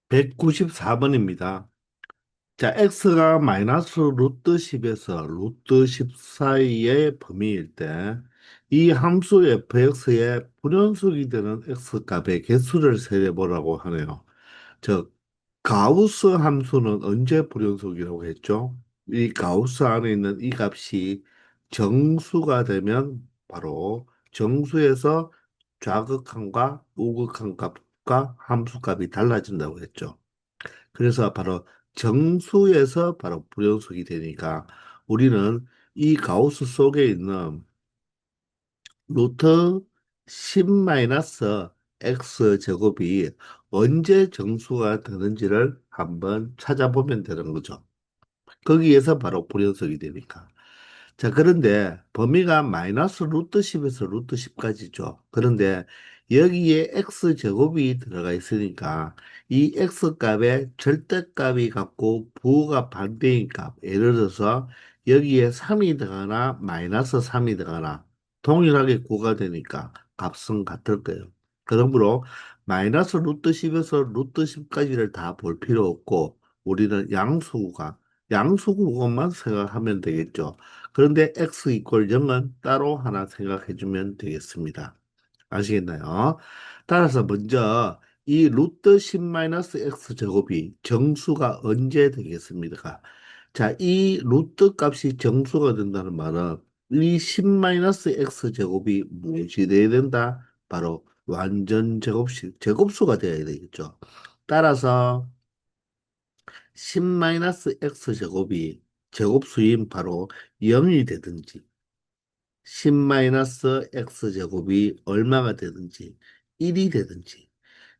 194번입니다. 자, x가 마이너스 루트 10에서 루트 10 사이의 범위일 때, 이 함수 fx의 불연속이 되는 x값의 개수를 세려보라고 하네요. 즉, 가우스 함수는 언제 불연속이라고 했죠? 이 가우스 안에 있는 이 값이 정수가 되면 바로 정수에서 좌극함과 우극한 값과 함수값이 달라진다고 했죠. 그래서 바로 정수에서 바로 불연속이 되니까 우리는 이 가우스 속에 있는 루트 10 마이너스 x 제곱이 언제 정수가 되는지를 한번 찾아보면 되는 거죠. 거기에서 바로 불연속이 되니까. 자, 그런데 범위가 마이너스 루트 10에서 루트 10까지죠. 그런데 여기에 x제곱이 들어가 있으니까 이 x값의 절대값이 같고 부호가 반대인 값. 예를 들어서 여기에 3이 들어가나 마이너스 3이 들어가나 동일하게 구가 되니까 값은 같을 거예요. 그러므로 마이너스 루트 10에서 루트 10까지를 다 볼 필요 없고 우리는 양수구것만 생각하면 되겠죠. 그런데 x 이퀄 0은 따로 하나 생각해 주면 되겠습니다. 아시겠나요? 따라서 먼저 이 루트 10-x 제곱이 정수가 언제 되겠습니까? 자, 이 루트 값이 정수가 된다는 말은 이 10-x 제곱이 무엇이 돼야 된다? 바로 완전 제곱수가 되어야 되겠죠. 따라서 10-x 제곱이 제곱수인 바로 0이 되든지 10-x 제곱이 얼마가 되든지 1이 되든지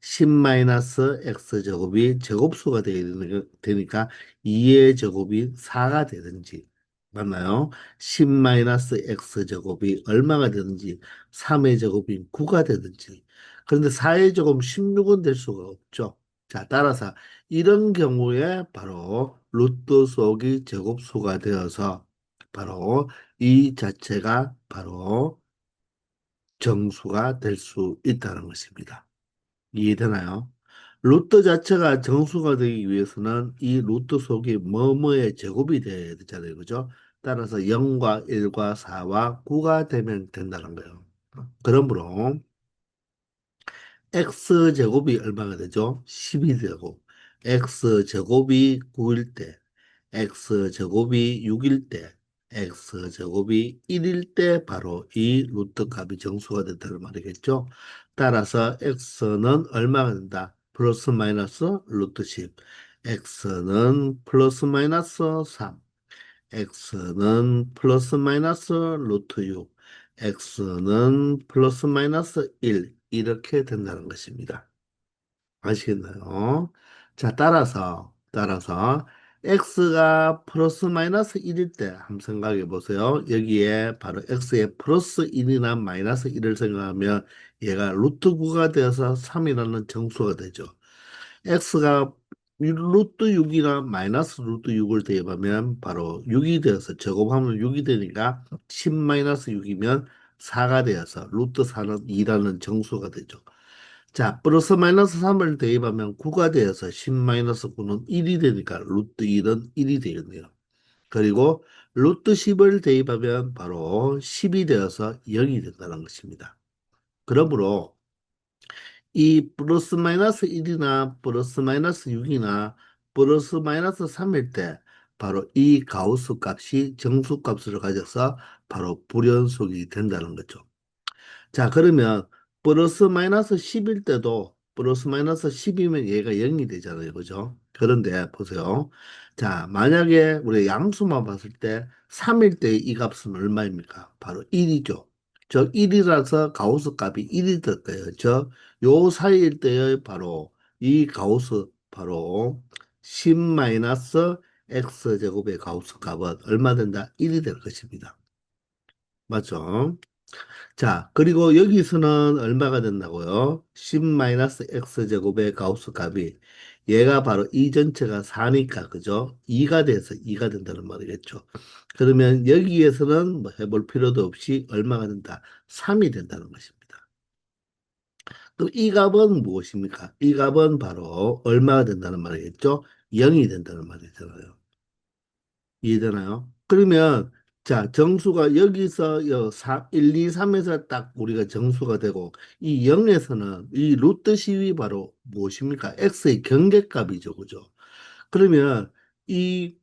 10-x 제곱이 제곱수가 되니까 2의 제곱이 4가 되든지 맞나요? 10-x 제곱이 얼마가 되든지 3의 제곱이 9가 되든지 그런데 4의 제곱 16은 될 수가 없죠. 자, 따라서 이런 경우에 바로 루트 속이 제곱수가 되어서 바로 이 자체가 바로 정수가 될 수 있다는 것입니다. 이해되나요? 루트 자체가 정수가 되기 위해서는 이 루트 속이 뭐뭐의 제곱이 되어야 되잖아요. 그죠? 따라서 0과 1과 4와 9가 되면 된다는 거예요. 그러므로 x제곱이 얼마가 되죠? 10이 되고 x제곱이 9일 때 x제곱이 6일 때, x제곱이 1일 때 바로 이 루트 값이 정수가 된다는 말이겠죠. 따라서 x는 얼마가 된다? 플러스 마이너스 루트 10. x는 플러스 마이너스 3. x는 플러스 마이너스 루트 6. x는 플러스 마이너스 1. 이렇게 된다는 것입니다. 아시겠나요? 자, 따라서 x가 플러스 마이너스 1일 때 한번 생각해 보세요. 여기에 바로 x의 플러스 1이나 마이너스 1을 생각하면 얘가 루트 9가 되어서 3이라는 정수가 되죠. x가 루트 6이나 마이너스 루트 6을 대입하면 바로 6이 되어서 제곱하면 6이 되니까 10 마이너스 6이면 4가 되어서 루트 4는 2라는 정수가 되죠. 자, 플러스 마이너스 3을 대입하면 9가 되어서 10 마이너스 9는 1이 되니까 루트 1은 1이 되겠네요. 그리고 루트 10을 대입하면 바로 10이 되어서 0이 된다는 것입니다. 그러므로 이 플러스 마이너스 1이나 플러스 마이너스 6이나 플러스 마이너스 3일 때 바로 이 가우스 값이 정수 값을 가져서 바로 불연속이 된다는 거죠. 자, 그러면 플러스 마이너스 10일 때도 플러스 마이너스 10이면 얘가 0이 되잖아요. 그죠? 그런데 보세요. 자, 만약에 우리 양수만 봤을 때 3일 때 이 값은 얼마입니까? 바로 1이죠. 저 1이라서 가우스 값이 1이 될 거예요. 요 사이일 때의 바로 이 가우스 바로 10 마이너스 x 제곱의 가우스 값은 얼마 된다? 1이 될 것입니다. 맞죠? 자, 그리고 여기서는 얼마가 된다고요? 10-x 제곱의 가우스 값이 얘가 바로 이 전체가 4니까 그죠? 2가 돼서 2가 된다는 말이겠죠. 그러면 여기에서는 뭐 해볼 필요도 없이 얼마가 된다? 3이 된다는 것입니다. 그럼 이 값은 무엇입니까? 이 값은 바로 얼마가 된다는 말이겠죠? 0이 된다는 말이잖아요. 이해되나요? 그러면 자, 정수가 여기서 1, 2, 3에서 딱 우리가 정수가 되고 이 0에서는 이 루트 10이 바로 무엇입니까? x의 경계값이죠. 그죠? 그러면 이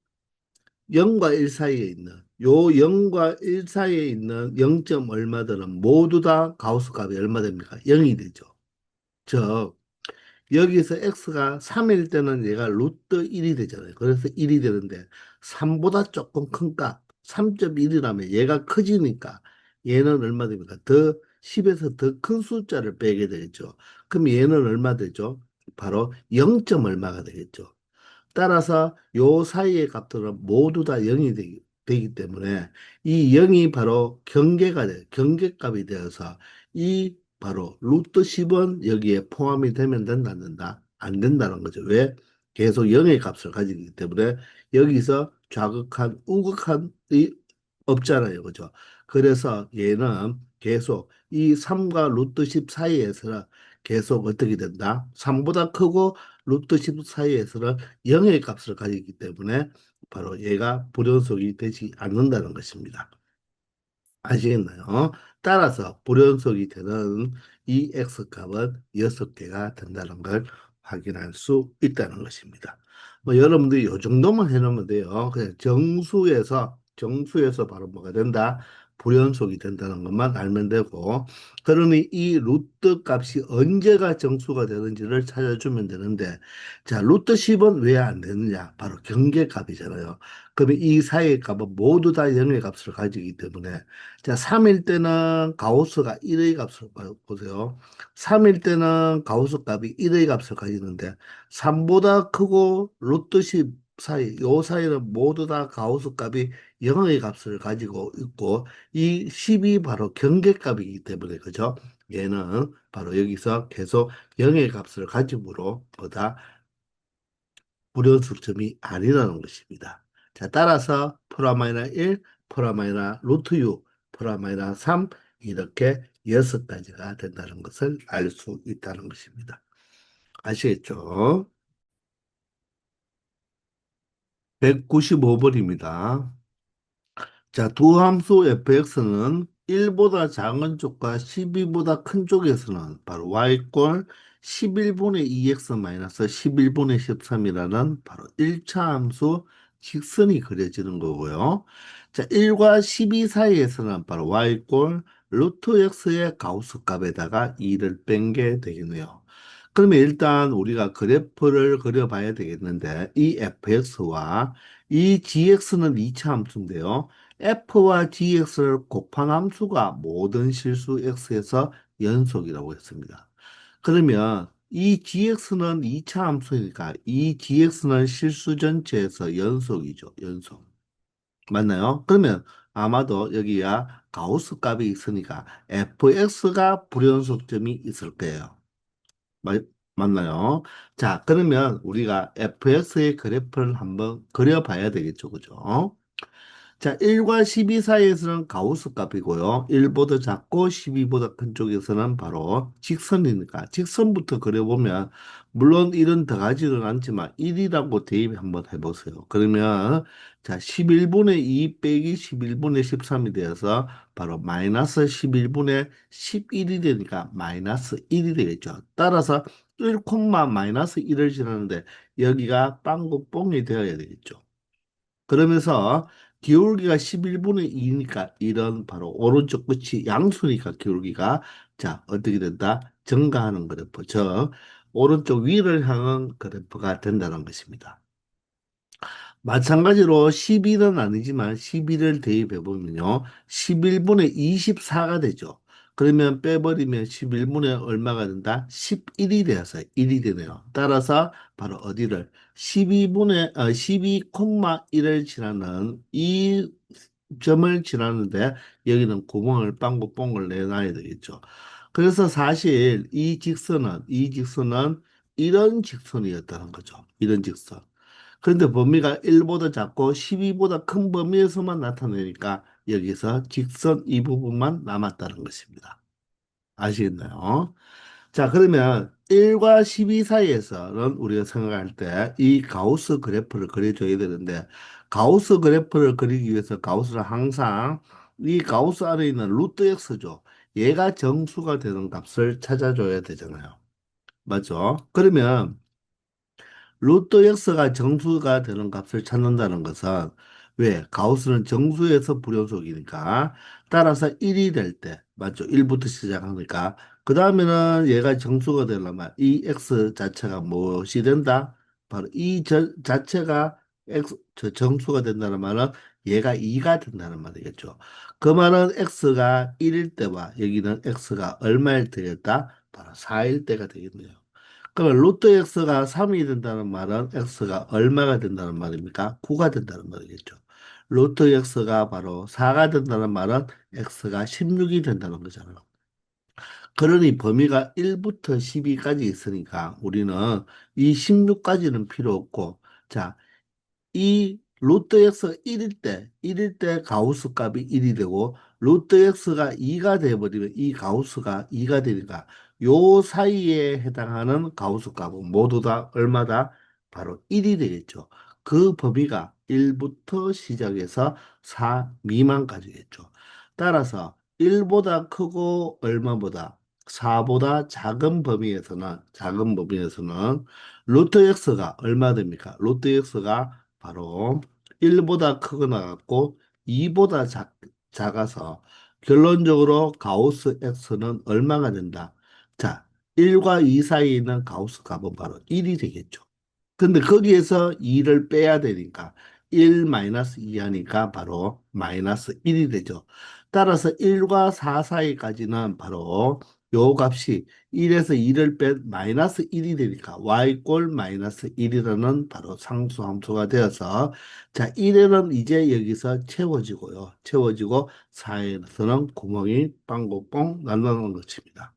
0과 1 사이에 있는 요 0과 1 사이에 있는 0점 얼마들은 모두 다 가우스 값이 얼마 됩니까? 0이 되죠. 즉 여기서 x가 3일 때는 얘가 루트 1이 되잖아요. 그래서 1이 되는데 3보다 조금 큰 값, 3.1이라면 얘가 커지니까 얘는 얼마 됩니까? 더 10에서 더 큰 숫자를 빼게 되겠죠. 그럼 얘는 얼마 되죠? 바로 0점 얼마가 되겠죠. 따라서 요 사이의 값들은 모두 다 0이 되기 때문에 이 0이 바로 경계가 돼, 경계값이 되어서 이 바로 루트 10은 여기에 포함이 되면 된다, 안 된다? 안 된다는 거죠. 왜? 계속 0의 값을 가지기 때문에 여기서 좌극한, 우극한이 없잖아요. 그죠? 그래서 얘는 계속 이 3과 루트 10 사이에서는 계속 어떻게 된다? 3보다 크고 루트 10 사이에서는 0의 값을 가지기 때문에 바로 얘가 불연속이 되지 않는다는 것입니다. 아시겠나요? 따라서 불연속이 되는 이 x값은 6개가 된다는 걸 확인할 수 있다는 것입니다. 뭐 여러분들이 이 정도만 해놓으면 돼요. 그냥 정수에서 바로 뭐가 된다? 불연속이 된다는 것만 알면 되고, 그러니 이 루트 값이 언제가 정수가 되는지를 찾아주면 되는데, 자, 루트 10은 왜 안 되느냐? 바로 경계값이잖아요. 그러면 이 사이의 값은 모두 다 0의 값을 가지기 때문에 자, 3일 때는 가우스가 1의 값을 보세요. 3일 때는 가우스 값이 1의 값을 가지는데 3보다 크고 루트 10 사이, 요 사이는 모두 다 가우스 값이 0의 값을 가지고 있고 이 10이 바로 경계값이기 때문에 그죠? 얘는 바로 여기서 계속 0의 값을 가지므로 보다 불연속점이 아니라는 것입니다. 자, 따라서 프라마이너 1, 프라마이너 루트 6, 프라마이너 3 이렇게 6가지가 된다는 것을 알 수 있다는 것입니다. 아시겠죠? 195번입니다. 자, 두 함수 fx는 1보다 작은 쪽과 12보다 큰 쪽에서는 바로 y꼴 11분의 2x 마이너스 11분의 13이라는 바로 1차 함수 직선이 그려지는 거고요. 자, 1과 12 사이에서는 바로 y꼴 루트 x의 가우스 값에다가 2를 뺀 게 되겠네요. 그러면 일단 우리가 그래프를 그려봐야 되겠는데 이 fx와 이 gx는 2차 함수인데요. f와 gx를 곱한 함수가 모든 실수 x에서 연속이라고 했습니다. 그러면 이 gx는 2차 함수니까 이 gx는 실수 전체에서 연속이죠. 연속. 맞나요? 그러면 아마도 여기야 가우스 값이 있으니까 fx가 불연속점이 있을 거예요. 맞, 맞나요? 자, 그러면 우리가 fx의 그래프를 한번 그려봐야 되겠죠. 그죠? 자, 1과 12 사이에서는 가우스 값이고요. 1보다 작고 12보다 큰 쪽에서는 바로 직선이니까 직선부터 그려보면 물론 1은 더하지는 않지만 1이라고 대입 한번 해보세요. 그러면 자, 11분의 2 빼기 11분의 13이 되어서 바로 마이너스 11분의 11이 되니까 마이너스 1이 되겠죠. 따라서 1, 마이너스 1을 지나는데 여기가 빵구 뽕이 되어야 되겠죠. 그러면서 기울기가 11분의 2니까 이런 바로 오른쪽 끝이 양수니까 기울기가 자 어떻게 된다? 증가하는 그래프 즉 오른쪽 위를 향한 그래프가 된다는 것입니다. 마찬가지로 12는 아니지만 12를 대입해 보면요. 11분의 24가 되죠. 그러면 빼버리면 11분의 얼마가 된다? 11이 되어서 1이 되네요. 따라서 바로 어디를 12,1을 지나는 이 점을 지나는데 여기는 구멍을 빵구뽕을 내놔야 되겠죠. 그래서 사실 이 직선은 이런 직선이었다는 거죠. 이런 직선. 그런데 범위가 1보다 작고 12보다 큰 범위에서만 나타내니까 여기서 직선 이 부분만 남았다는 것입니다. 아시겠나요? 자, 그러면 1과 12 사이에서는 우리가 생각할 때 이 가우스 그래프를 그려줘야 되는데, 가우스 그래프를 그리기 위해서 가우스는 항상 이 가우스 안에 있는 루트 x죠. 얘가 정수가 되는 값을 찾아줘야 되잖아요. 맞죠? 그러면 루트 x가 정수가 되는 값을 찾는다는 것은 왜? 가우스는 정수에서 불연속이니까 따라서 1이 될 때, 맞죠? 1부터 시작하니까 그 다음에는 얘가 정수가 되려면 이 x 자체가 무엇이 된다? 바로 이 자체가 정수가 된다는 말은 얘가 2가 된다는 말이겠죠. 그 말은 x가 1일 때와 여기는 x가 얼마일 때겠다? 바로 4일 때가 되겠네요. 그러면 루트 x가 3이 된다는 말은 x가 얼마가 된다는 말입니까? 9가 된다는 말이겠죠. 루트 x가 바로 4가 된다는 말은 x가 16이 된다는 거잖아요. 그러니 범위가 1부터 12까지 있으니까 우리는 이 16까지는 필요 없고, 자, 이 로또 x 1일 때 가우스 값이 1이 되고 로또 x가 2가 돼버리면 이 가우스가 2가 되니까 요 사이에 해당하는 가우스 값은 모두 다 얼마다? 바로 1이 되겠죠. 그 범위가 1부터 시작해서 4 미만까지겠죠. 따라서 1보다 크고 얼마보다 4보다 작은 범위에서는 로또 x가 얼마 됩니까? 로또 x가 바로 1보다 크거나 같고 2보다 작아서 결론적으로 가우스 x는 얼마가 된다? 자, 1과 2 사이에 있는 가우스 값은 바로 1이 되겠죠. 근데 거기에서 2를 빼야 되니까 1 마이너스 2 하니까 바로 마이너스 1이 되죠. 따라서 1과 4 사이까지는 바로 요 값이 1에서 2를 뺀 마이너스 1이 되니까 y꼴 마이너스 1이라는 바로 상수함수가 되어서 자 1에는 이제 여기서 채워지고요. 채워지고 4에서는 구멍이 빵긋뻥 날라가는 것입니다.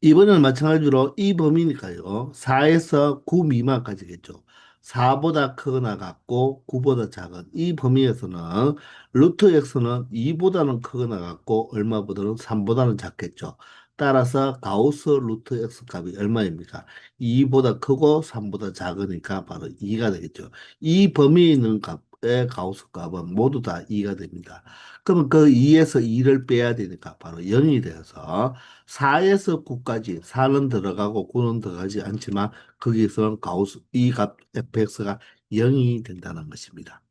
이번에는 마찬가지로 이 범위니까요. 4에서 9 미만까지겠죠. 4보다 크거나 같고 9보다 작은 이 범위에서는 루트 x는 2보다는 크거나 같고 얼마보다는 3보다는 작겠죠. 따라서 가우스 루트 x 값이 얼마입니까? 2보다 크고 3보다 작으니까 바로 2가 되겠죠. 이 범위에 있는 값의 가우스 값은 모두 다 2가 됩니다. 그러면 그 2에서 2를 빼야 되니까 바로 0이 되어서 4에서 9까지 4는 들어가고 9는 들어가지 않지만 거기서 가우스 이 값 fx가 0이 된다는 것입니다.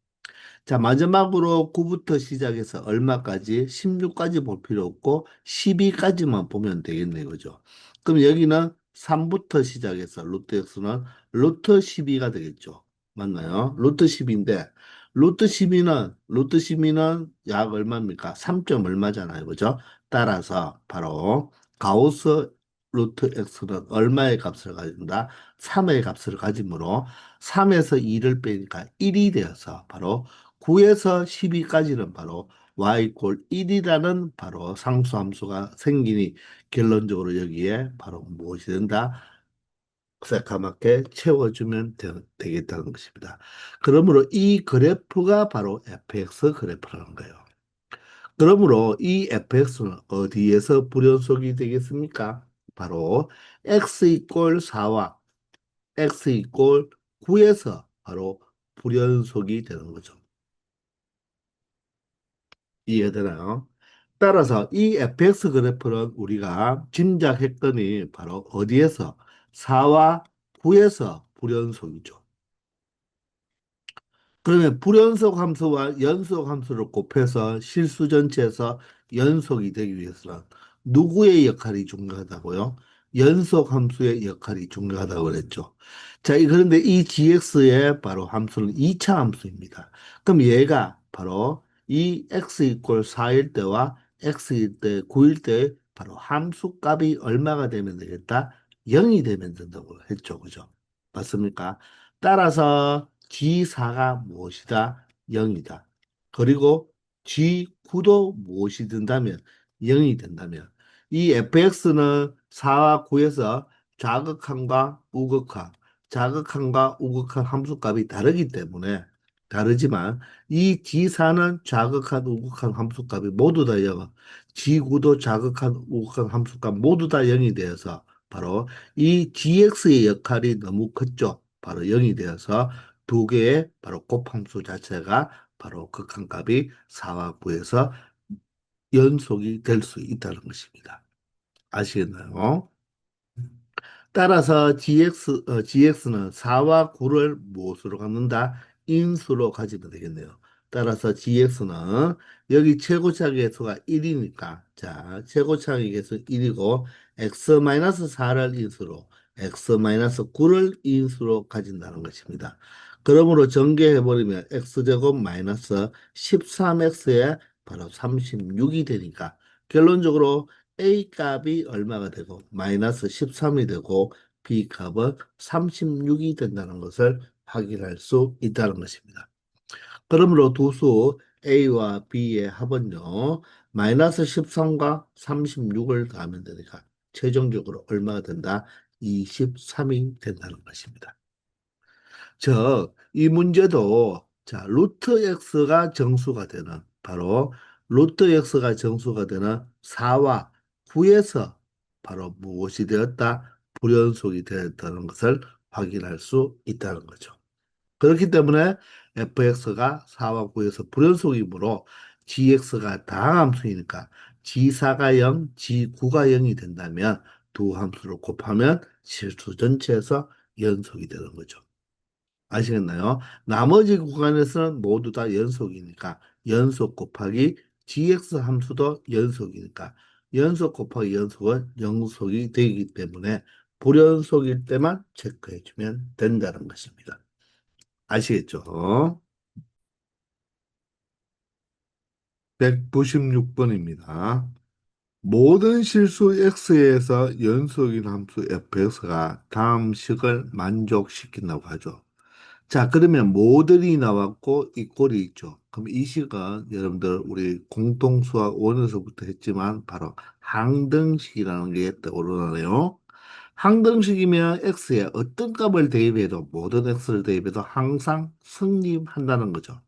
자, 마지막으로 9부터 시작해서 얼마까지? 16까지 볼 필요 없고 12까지만 보면 되겠네요. 그죠? 그럼 여기는 3부터 시작해서 루트 x는 루트 12가 되겠죠. 맞나요? 루트 10인데 루트 12는 약 얼마입니까? 3점 얼마잖아요. 그죠? 따라서 바로 가우스 루트 x는 얼마의 값을 가진다? 3의 값을 가지므로 3에서 2를 빼니까 1이 되어서 바로 9에서 12까지는 바로 y 꼴 1이라는 바로 상수함수가 생기니 결론적으로 여기에 바로 무엇이 된다? 새까맣게 채워주면 되겠다는 것입니다. 그러므로 이 그래프가 바로 fx 그래프라는 거예요. 그러므로 이 fx는 어디에서 불연속이 되겠습니까? 바로 x 이꼴 4와 x 이꼴 9에서 바로 불연속이 되는 거죠. 이해되나요? 따라서 이 fx 그래프는 우리가 짐작했더니 바로 어디에서 4와 9에서 불연속이죠. 그러면 불연속 함수와 연속 함수를 곱해서 실수 전체에서 연속이 되기 위해서는 누구의 역할이 중요하다고요? 연속 함수의 역할이 중요하다고 그랬죠. 자, 그런데 이 gx의 바로 함수는 2차 함수입니다. 그럼 얘가 바로 이 x 이꼴 4일 때와 x일 때, 9일 때 바로 함수 값이 얼마가 되면 되겠다? 0이 되면 된다고 했죠. 그죠? 맞습니까? 따라서 G4가 무엇이다? 0이다. 그리고 G9도 무엇이 된다면 0이 된다면 이 fx는 4와 9에서 좌극함과 우극함, 좌극함과 우극함 함수값이 다르기 때문에 다르지만 이 G4는 좌극한 우극한 함수값이 모두 다 0. 지구도 자극한 우극한 함수값 모두 다 0이 되어서 바로 이 gx의 역할이 너무 컸죠. 바로 0이 되어서 두 개의 바로 곱함수 자체가 바로 극한값이 4와 9에서 연속이 될 수 있다는 것입니다. 아시겠나요? 따라서 gx는 4와 9를 무엇으로 갖는다? 인수로 가지면 되겠네요. 따라서 gx는 여기 최고차기 개수가 1이니까 자 최고차기 개수 1이고 x-4를 인수로 x-9를 인수로 가진다는 것입니다. 그러므로 전개해버리면 x제곱 마이너스 13x에 바로 36이 되니까 결론적으로 A 값이 얼마가 되고 마이너스 13이 되고 B 값은 36이 된다는 것을 확인할 수 있다는 것입니다. 그러므로 두 수 A와 B의 합은요. 마이너스 13과 36을 더하면 되니까 최종적으로 얼마가 된다? 23이 된다는 것입니다. 즉, 이 문제도 자, 루트 x가 정수가 되는 바로 루트 x가 정수가 되는 4와 9에서 바로 무엇이 되었다? 불연속이 되었다는 것을 확인할 수 있다는 거죠. 그렇기 때문에 fx가 4와 9에서 불연속이므로 gx가 다함수이니까 g4가 0, g9가 0이 된다면 두 함수를 곱하면 실수 전체에서 연속이 되는 거죠. 아시겠나요? 나머지 구간에서는 모두 다 연속이니까 연속 곱하기 gx 함수도 연속이니까 연속 곱하기 연속은 영속이 되기 때문에 불연속일 때만 체크해 주면 된다는 것입니다. 아시겠죠? 196번입니다. 모든 실수 x에서 연속인 함수 fx가 다음 식을 만족시킨다고 하죠. 자, 그러면 모델이 나왔고 이 꼴이 있죠. 그럼 이 식은 여러분들 우리 공통수학 원에서부터 했지만 바로 항등식이라는 게 떠오르네요. 항등식이면 x에 어떤 값을 대입해도 모든 x를 대입해도 항상 성립한다는 거죠.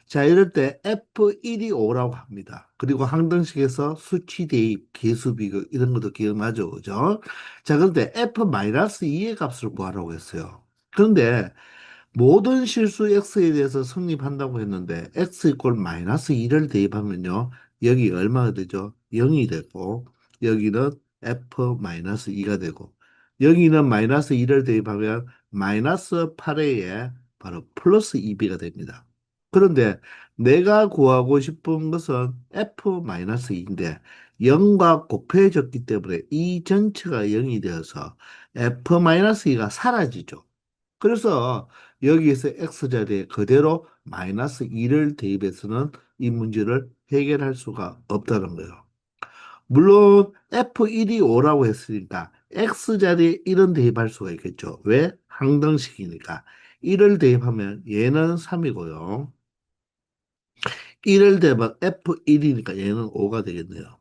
자, 이럴 때 F1이 5라고 합니다. 그리고 항등식에서 수치 대입, 개수 비교 이런 것도 기억나죠, 그죠? 자, 그런데 F-2의 값을 구하라고 했어요. 그런데 모든 실수 x에 대해서 성립한다고 했는데 x 이꼴 마이너스 2를 대입하면요. 여기 얼마가 되죠? 0이 되고 여기는 f 마이너스 2가 되고 여기는 마이너스 2를 대입하면 마이너스 8a에 바로 플러스 2b가 됩니다. 그런데 내가 구하고 싶은 것은 f 마이너스 2인데 0과 곱해졌기 때문에 이 전체가 0이 되어서 f 마이너스 2가 사라지죠. 그래서 여기에서 x자리에 그대로 마이너스 2를 대입해서는 이 문제를 해결할 수가 없다는 거예요. 물론 F1이 5라고 했으니까 x자리에 1은 대입할 수가 있겠죠. 왜? 항등식이니까. 1을 대입하면 얘는 3이고요. 1을 대입하면 F1이니까 얘는 5가 되겠네요.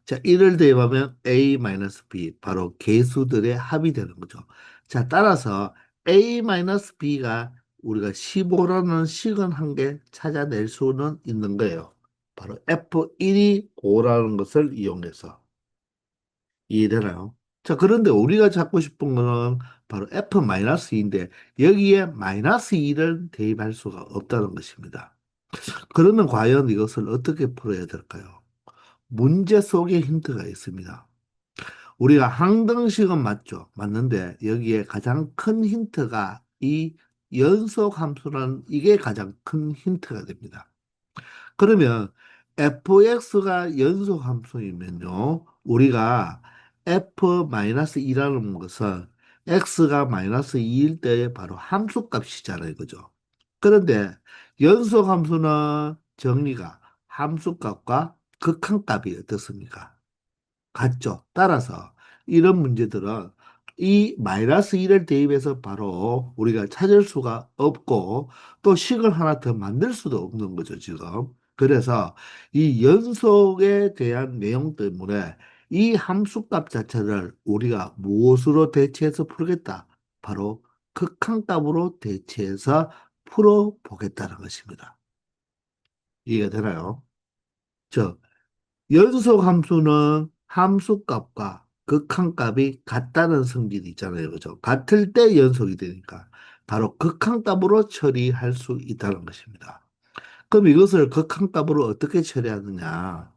자, 이를 대입하면 A-B, 바로 개수들의 합이 되는 거죠. 자, 따라서 A-B가 우리가 15라는 식은 한 개 찾아낼 수는 있는 거예요. 바로 F1이 5라는 것을 이용해서. 이해되나요? 자, 그런데 우리가 찾고 싶은 거는 바로 F-2인데 여기에 마이너스 2를 대입할 수가 없다는 것입니다. 그러면 과연 이것을 어떻게 풀어야 될까요? 문제 속에 힌트가 있습니다. 우리가 항등식은 맞죠? 맞는데 여기에 가장 큰 힌트가 이 연속 함수라는 이게 가장 큰 힌트가 됩니다. 그러면 fx가 연속 함수이면요. 우리가 f-2라는 것은 x가 마이너스 2일 때 바로 함수값이잖아요. 그죠? 그런데 연속 함수는 정리가 함수값과 극한값이 어떻습니까? 같죠. 따라서 이런 문제들은 이 마이너스 1을 대입해서 바로 우리가 찾을 수가 없고 또 식을 하나 더 만들 수도 없는 거죠, 지금. 그래서 이 연속에 대한 내용 때문에 이 함수값 자체를 우리가 무엇으로 대체해서 풀겠다? 바로 극한값으로 대체해서 풀어보겠다는 것입니다. 이해가 되나요? 저 연속 함수는 함수값과 극한값이 같다는 성질이 있잖아요. 그죠? 같을 때 연속이 되니까 바로 극한값으로 처리할 수 있다는 것입니다. 그럼 이것을 극한값으로 어떻게 처리하느냐?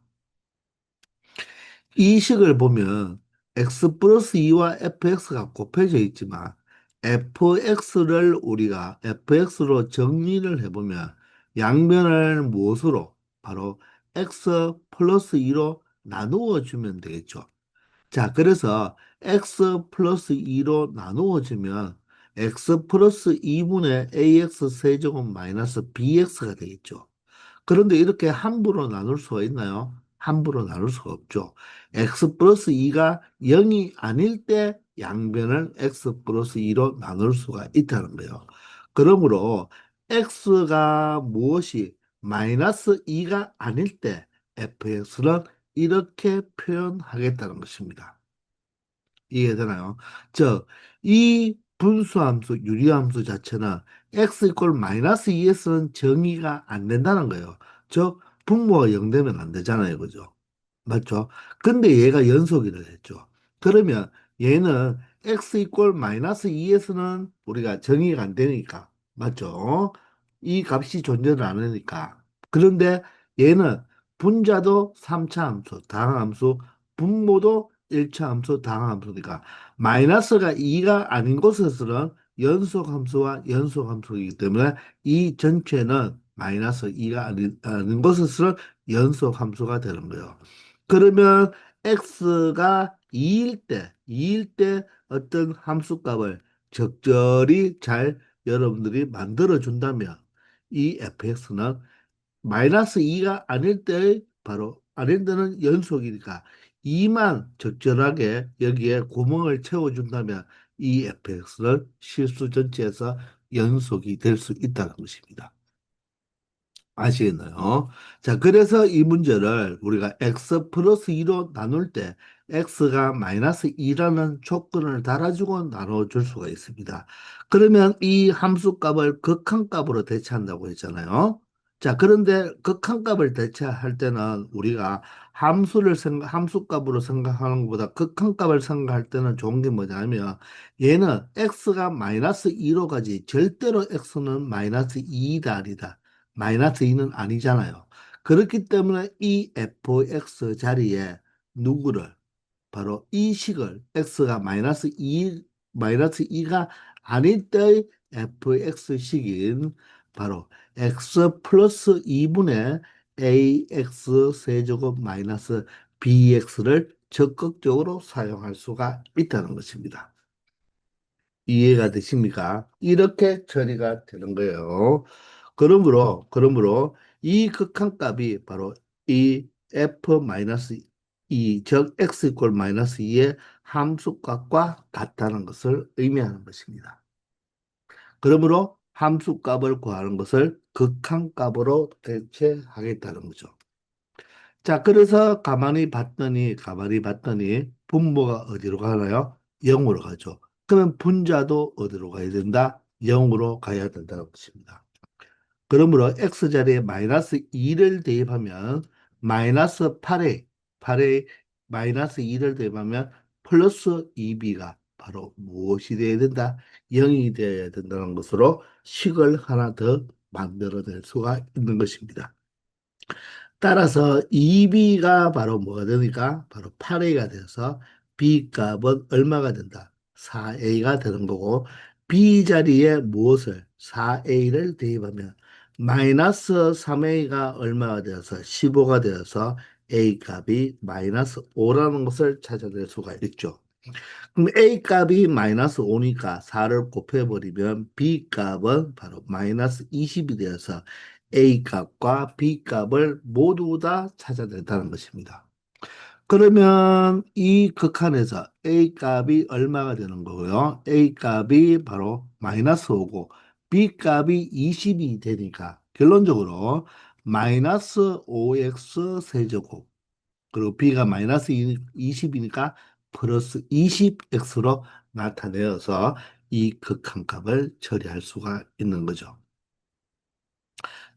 이 식을 보면 x 플러스 2와 fx가 곱해져 있지만 fx를 우리가 fx로 정리를 해보면 양변을 무엇으로? 바로 x 플러스 2로 나누어 주면 되겠죠. 자, 그래서 x 플러스 2로 나누어 주면 x 플러스 2분의 ax 세제곱 마이너스 bx가 되겠죠. 그런데 이렇게 함부로 나눌 수가 있나요? 함부로 나눌 수가 없죠. x 플러스 2가 0이 아닐 때 양변을 x 플러스 2로 나눌 수가 있다는 거예요. 그러므로 x가 무엇이 마이너스 2가 아닐 때 fx는 이렇게 표현하겠다는 것입니다. 이해되나요? 즉, 이 분수함수, 유리함수 자체는 x 이퀄 마이너스 2에서는 정의가 안 된다는 거예요. 즉, 분모가 0 되면 안 되잖아요. 그죠? 맞죠? 근데 얘가 연속이라 했죠. 그러면 얘는 x 이퀄 마이너스 2에서는 우리가 정의가 안 되니까. 맞죠? 이 값이 존재를 안 하니까. 그런데 얘는 분자도 3차 함수, 다항함수, 분모도 1차 함수, 다항함수니까 마이너스가 2가 아닌 곳에서는 연속함수와 연속함수이기 때문에 이 전체는 마이너스 2가 아닌 곳에서는 연속함수가 되는 거예요. 그러면 x가 2일 때 어떤 함수값을 적절히 잘 여러분들이 만들어 준다면 이 fx는 마이너스 2가 아닐 때 바로 아닐 때는 연속이니까 2만 적절하게 여기에 구멍을 채워준다면 이 fx는 실수 전체에서 연속이 될 수 있다는 것입니다. 아시겠나요? 자, 그래서 이 문제를 우리가 x 플러스 2로 나눌 때 x가 마이너스 2라는 조건을 달아주고 나눠줄 수가 있습니다. 그러면 이 함수값을 극한값으로 대체한다고 했잖아요. 자, 그런데 극한값을 대체할 때는 우리가 함수값으로 생각하는 것보다 극한값을 생각할 때는 좋은 게 뭐냐면 얘는 x가 마이너스 2로 가지 절대로 x는 마이너스 2다 아니다. 마이너스 2는 아니잖아요. 그렇기 때문에 이 fx 자리에 누구를 바로 이 식을 x가 마이너스 2가 아닐 때의 fx식인 바로 x 플러스 2분의 ax 세제곱 마이너스 bx를 적극적으로 사용할 수가 있다는 것입니다. 이해가 되십니까? 이렇게 처리가 되는 거예요. 그러므로 이 극한값이 바로 이 f-2, 즉 x 이퀄 마이너스 2의 함수값과 같다는 것을 의미하는 것입니다. 그러므로 함수값을 구하는 것을 극한값으로 대체하겠다는 거죠. 자, 그래서 가만히 봤더니 분모가 어디로 가나요? 0으로 가죠. 그러면 분자도 어디로 가야 된다? 0으로 가야 된다는 것입니다. 그러므로 x자리에 마이너스 2를 대입하면 마이너스 8에 마이너스 2를 대입하면 플러스 2b가 바로 무엇이 되어야 된다? 0이 되어야 된다는 것으로 식을 하나 더 만들어낼 수가 있는 것입니다. 따라서 2b가 바로 뭐가 되니까 바로 8a가 돼서 b 값은 얼마가 된다? 4a가 되는 거고 b 자리에 무엇을 4a를 대입하면 마이너스 3a가 얼마가 되어서 15가 되어서 a 값이 마이너스 5라는 것을 찾아낼 수가 있죠. 그럼 A 값이 마이너스 5니까 4를 곱해버리면 B 값은 바로 마이너스 20이 되어서 A 값과 B 값을 모두 다 찾아낸다는 것입니다. 그러면 이 극한에서 A 값이 얼마가 되는 거고요? A 값이 바로 마이너스 5고 B 값이 20이 되니까 결론적으로 마이너스 5x 세제곱 그리고 b가 마이너스 20이니까 플러스 20x로 나타내어서 이 극한값을 처리할 수가 있는 거죠.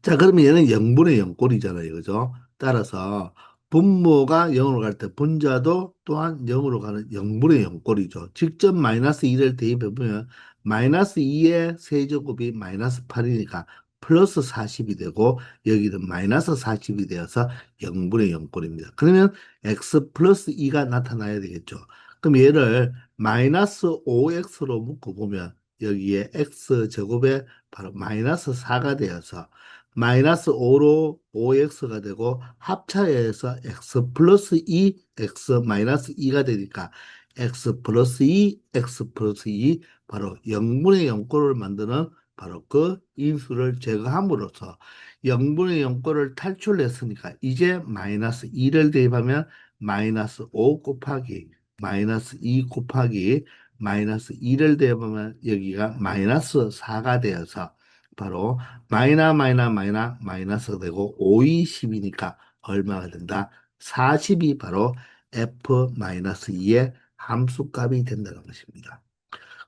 자, 그러면 얘는 0분의 0꼴이잖아요. 그죠? 따라서 분모가 0으로 갈 때 분자도 또한 0으로 가는 0분의 0꼴이죠. 직접 마이너스 2를 대입해보면 마이너스 2의 세제곱이 마이너스 8이니까 플러스 40이 되고 여기는 마이너스 40이 되어서 0분의 0꼴입니다. 그러면 x 플러스 2가 나타나야 되겠죠. 그럼 얘를 마이너스 5x로 묶어보면 여기에 x 제곱에 바로 마이너스 4가 되어서 마이너스 5로 5x가 되고 합차해서 x 플러스 2, x 마이너스 2가 되니까 x 플러스 2, x 플러스 2 바로 0분의 0꼴을 만드는 바로 그 인수를 제거함으로써 0분의 0꼴을 탈출했으니까 이제 마이너스 2를 대입하면 마이너스 5 곱하기 마이너스 2 곱하기 마이너스 2를 대입하면 여기가 마이너스 4가 되어서 바로 마이너스가 되고 5이 10이니까 얼마가 된다? 40이 바로 f-2의 함수값이 된다는 것입니다.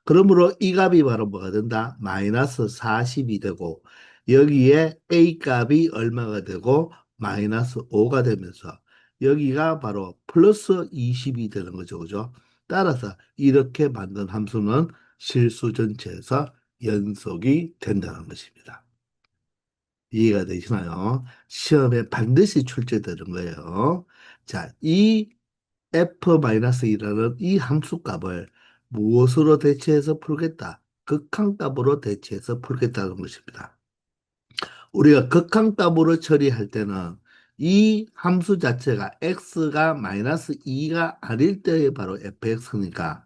그러므로 이 값이 바로 뭐가 된다? 마이너스 40이 되고 여기에 a 값이 얼마가 되고 마이너스 5가 되면서 여기가 바로 플러스 20이 되는 거죠. 그죠? 따라서 이렇게 만든 함수는 실수 전체에서 연속이 된다는 것입니다. 이해가 되시나요? 시험에 반드시 출제되는 거예요. 자, 이 f-1이라는 이 함수값을 무엇으로 대체해서 풀겠다? 극한값으로 대체해서 풀겠다는 것입니다. 우리가 극한값으로 처리할 때는 이 함수 자체가 x가 마이너스 2가 아닐 때에 바로 fx니까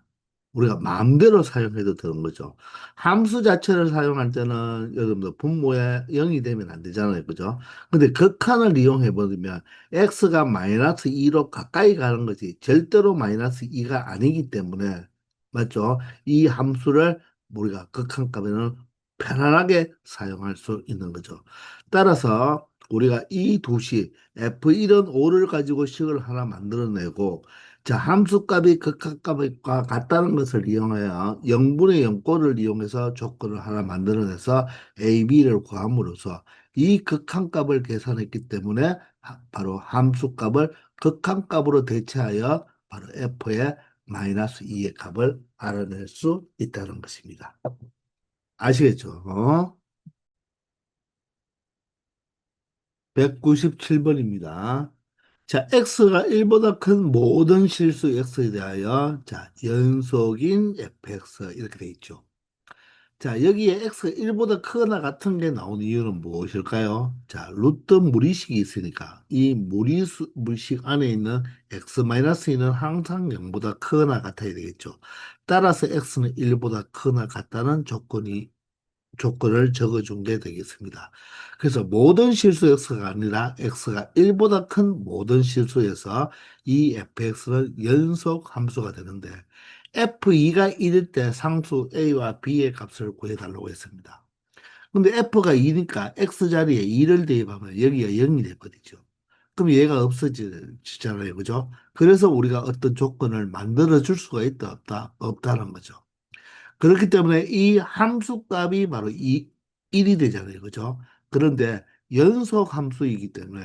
우리가 마음대로 사용해도 되는 거죠. 함수 자체를 사용할 때는 여러분들 분모에 0이 되면 안 되잖아요. 그죠? 근데 극한을 이용해 버리면 x가 마이너스 2로 가까이 가는 거지 절대로 마이너스 2가 아니기 때문에 맞죠? 이 함수를 우리가 극한값에는 편안하게 사용할 수 있는 거죠. 따라서 우리가 이 도시 F1은 5를 가지고 식을 하나 만들어내고 자, 함수값이 극한값과 같다는 것을 이용하여 0분의 0꼴을 이용해서 조건을 하나 만들어내서 A, B를 구함으로써 이 극한값을 계산했기 때문에 바로 함수값을 극한값으로 대체하여 바로 F의 마이너스 2의 값을 알아낼 수 있다는 것입니다. 아시겠죠? 197번입니다. 자, x가 1보다 큰 모든 실수 x에 대하여 자, 연속인 fx 이렇게 돼 있죠. 자, 여기에 x가 1보다 크거나 같은 게 나온 이유는 무엇일까요? 자, 루트 무리식이 있으니까 이 무리식 안에 있는 x-2는 항상 0보다 크거나 같아야 되겠죠. 따라서 x는 1보다 크거나 같다는 조건을 적어준 게 되겠습니다. 그래서 모든 실수 x가 아니라 x가 1보다 큰 모든 실수에서 이 fx는 연속 함수가 되는데 f2가 1일 때 상수 a와 b의 값을 구해달라고 했습니다. 근데 f가 2니까 x 자리에 2를 대입하면 여기가 0이 돼버리죠. 그럼 얘가 없어지잖아요. 그죠? 그래서 우리가 어떤 조건을 만들어 줄 수가 있다, 없다, 없다는 거죠. 그렇기 때문에 이 함수값이 바로 1이 되잖아요. 그죠? 그런데 연속 함수이기 때문에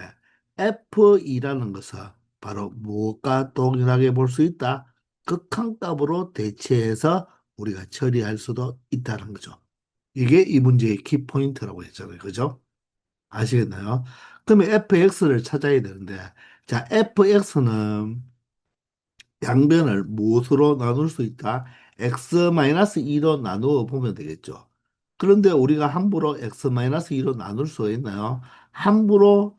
F2라는 것은 바로 무엇과 동일하게 볼 수 있다? 극한값으로 대체해서 우리가 처리할 수도 있다는 거죠. 이게 이 문제의 키포인트라고 했잖아요. 그죠? 아시겠나요? 그러면 fx를 찾아야 되는데, 자, fx는 양변을 무엇으로 나눌 수 있다? x-2로 나누어 보면 되겠죠. 그런데 우리가 함부로 x-2로 나눌 수 있나요? 함부로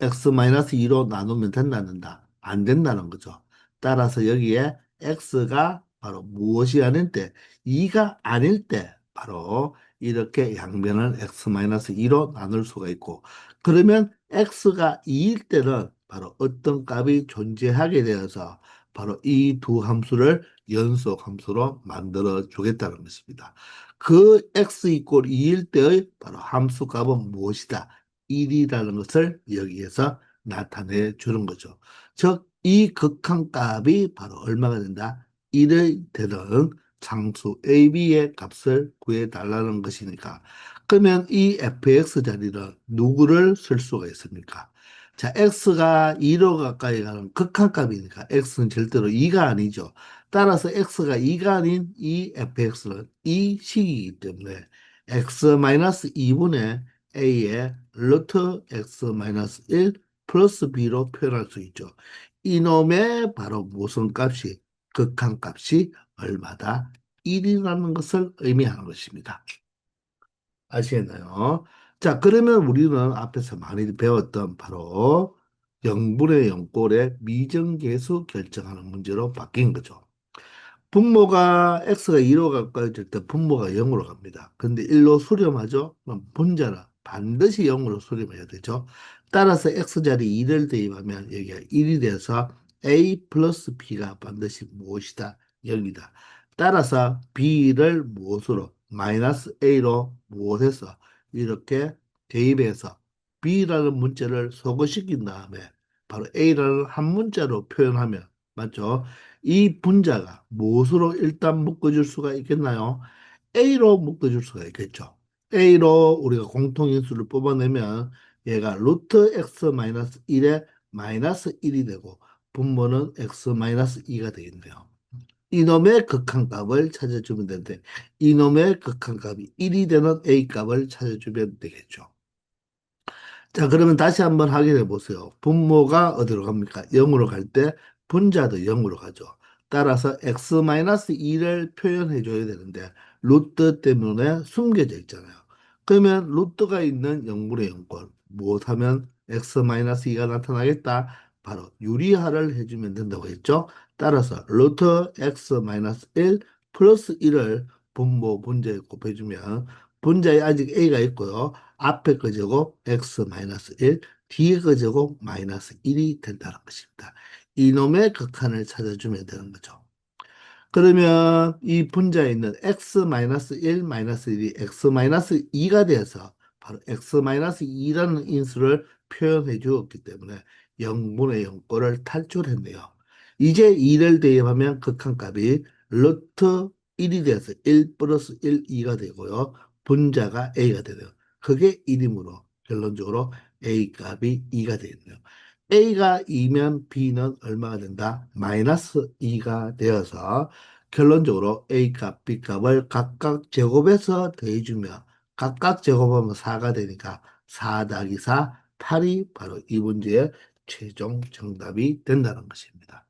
x-2로 나누면 된다는다. 안 된다는 거죠. 따라서 여기에 x가 바로 무엇이 아닐 때, 2가 아닐 때 바로 이렇게 양변을 x-2로 나눌 수가 있고 그러면 x가 2일 때는 바로 어떤 값이 존재하게 되어서 바로 이 두 함수를 연속 함수로 만들어 주겠다는 것입니다. 그 x 이꼴 2일 때의 바로 함수 값은 무엇이다? 1이라는 것을 여기에서 나타내 주는 거죠. 즉, 이 극한값이 바로 얼마가 된다? 1의 되는 상수 AB의 값을 구해달라는 것이니까. 그러면 이 fx 자리는 누구를 쓸 수가 있습니까? 자, x가 2로 가까이 가는 극한값이니까 x는 절대로 2가 아니죠. 따라서 x가 2가 아닌 이 fx는 이 식이기 때문에 x-2분의 a의 루트 x-1 플러스 b로 표현할 수 있죠. 이놈의 바로 무슨 값이 극한값이 얼마다? 1이라는 것을 의미하는 것입니다. 아시겠나요? 자, 그러면 우리는 앞에서 많이 배웠던 바로 0분의 0꼴의 미정계수 결정하는 문제로 바뀐 거죠. 분모가 x가 2로 가까워질 때 분모가 0으로 갑니다. 근데 1로 수렴하죠? 그럼 분자는 반드시 0으로 수렴해야 되죠. 따라서 x자리 2를 대입하면 여기가 1이 돼서 a 플러스 b가 반드시 무엇이다? 0이다. 따라서 b를 무엇으로? 마이너스 a로 무엇해서 이렇게 대입해서 b라는 문자를 소거시킨 다음에 바로 a라는 한 문자로 표현하면 맞죠? 이 분자가 무엇으로 일단 묶어줄 수가 있겠나요? A로 묶어줄 수가 있겠죠. A로 우리가 공통인수를 뽑아내면 얘가 루트 x 마이너스 1에 마이너스 1이 되고 분모는 x 마이너스 2가 되겠네요. 이놈의 극한값을 찾아주면 되는데 이놈의 극한값이 1이 되는 A 값을 찾아주면 되겠죠. 자, 그러면 다시 한번 확인해 보세요. 분모가 어디로 갑니까? 0으로 갈 때 분자도 0으로 가죠. 따라서 x-2를 표현해 줘야 되는데 루트 때문에 숨겨져 있잖아요. 그러면 루트가 있는 0분의 0꼴 무엇하면 x-2가 나타나겠다? 바로 유리화를 해주면 된다고 했죠. 따라서 루트 x-1 플러스 1을 분모 분자에 곱해주면 분자에 아직 a가 있고요. 앞에 거 제곱 x-1, 뒤에 거 제곱 마이너스 1이 된다는 것입니다. 이놈의 극한을 찾아주면 되는 거죠. 그러면 이 분자에 있는 x-1, 마이너스 1이 x-2가 돼서 바로 x-2라는 인수를 표현해 주었기 때문에 0분의 0꼴을 탈출했네요. 이제 2를 대입하면 극한값이 루트 1이 돼서 1 플러스 1, 2가 되고요. 분자가 a가 되네요. 그게 1이므로 결론적으로 a 값이 2가 되겠네요. a가 2면 b는 얼마가 된다? 마이너스 2가 되어서 결론적으로 A값, B값을 각각 제곱해서 더해주면 각각 제곱하면 4가 되니까 4 더하기 4, 8이 바로 이 문제의 최종 정답이 된다는 것입니다.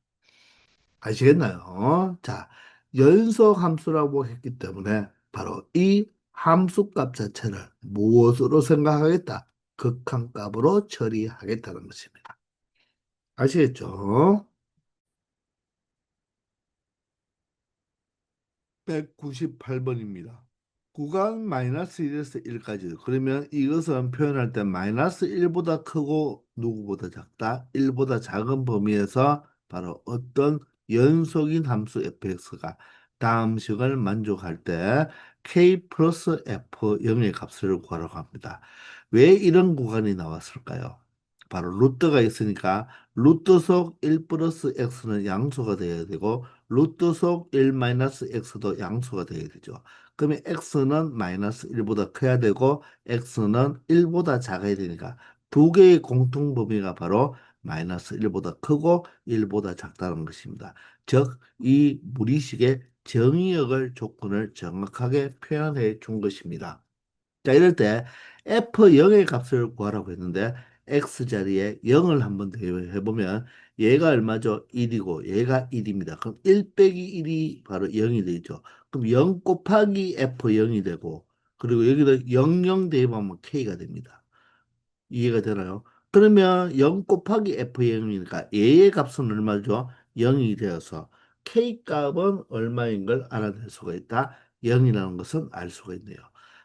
아시겠나요? 자, 연속 함수라고 했기 때문에 바로 이 함수값 자체를 무엇으로 생각하겠다? 극한값으로 처리하겠다는 것입니다. 아시겠죠? 198번입니다. 구간 마이너스 1에서 1까지. 그러면 이것은 표현할 때 마이너스 1보다 크고 누구보다 작다? 1보다 작은 범위에서 바로 어떤 연속인 함수 fx가 다음 식을 만족할 때 k 플러스 f0의 값을 구하라고 합니다. 왜 이런 구간이 나왔을까요? 바로 루트가 있으니까 루트 속 1 플러스 x는 양수가 되어야 되고 루트 속 1 마이너스 x도 양수가 되어야 되죠. 그러면 x는 마이너스 1보다 커야 되고 x는 1보다 작아야 되니까 두 개의 공통 범위가 바로 마이너스 1보다 크고 1보다 작다는 것입니다. 즉, 이 무리식의 정의역을 조건을 정확하게 표현해 준 것입니다. 자, 이럴 때 F0의 값을 구하라고 했는데 X자리에 0을 한번 대입해보면 얘가 얼마죠? 1이고 얘가 1입니다. 그럼 1 빼기 1이 바로 0이 되죠. 그럼 0 곱하기 F0이 되고 그리고 여기다 00 대입하면 K가 됩니다. 이해가 되나요? 그러면 0 곱하기 F0이니까 얘의 값은 얼마죠? 0이 되어서 K 값은 얼마인 걸 알아낼 수가 있다. 0이라는 것은 알 수가 있네요.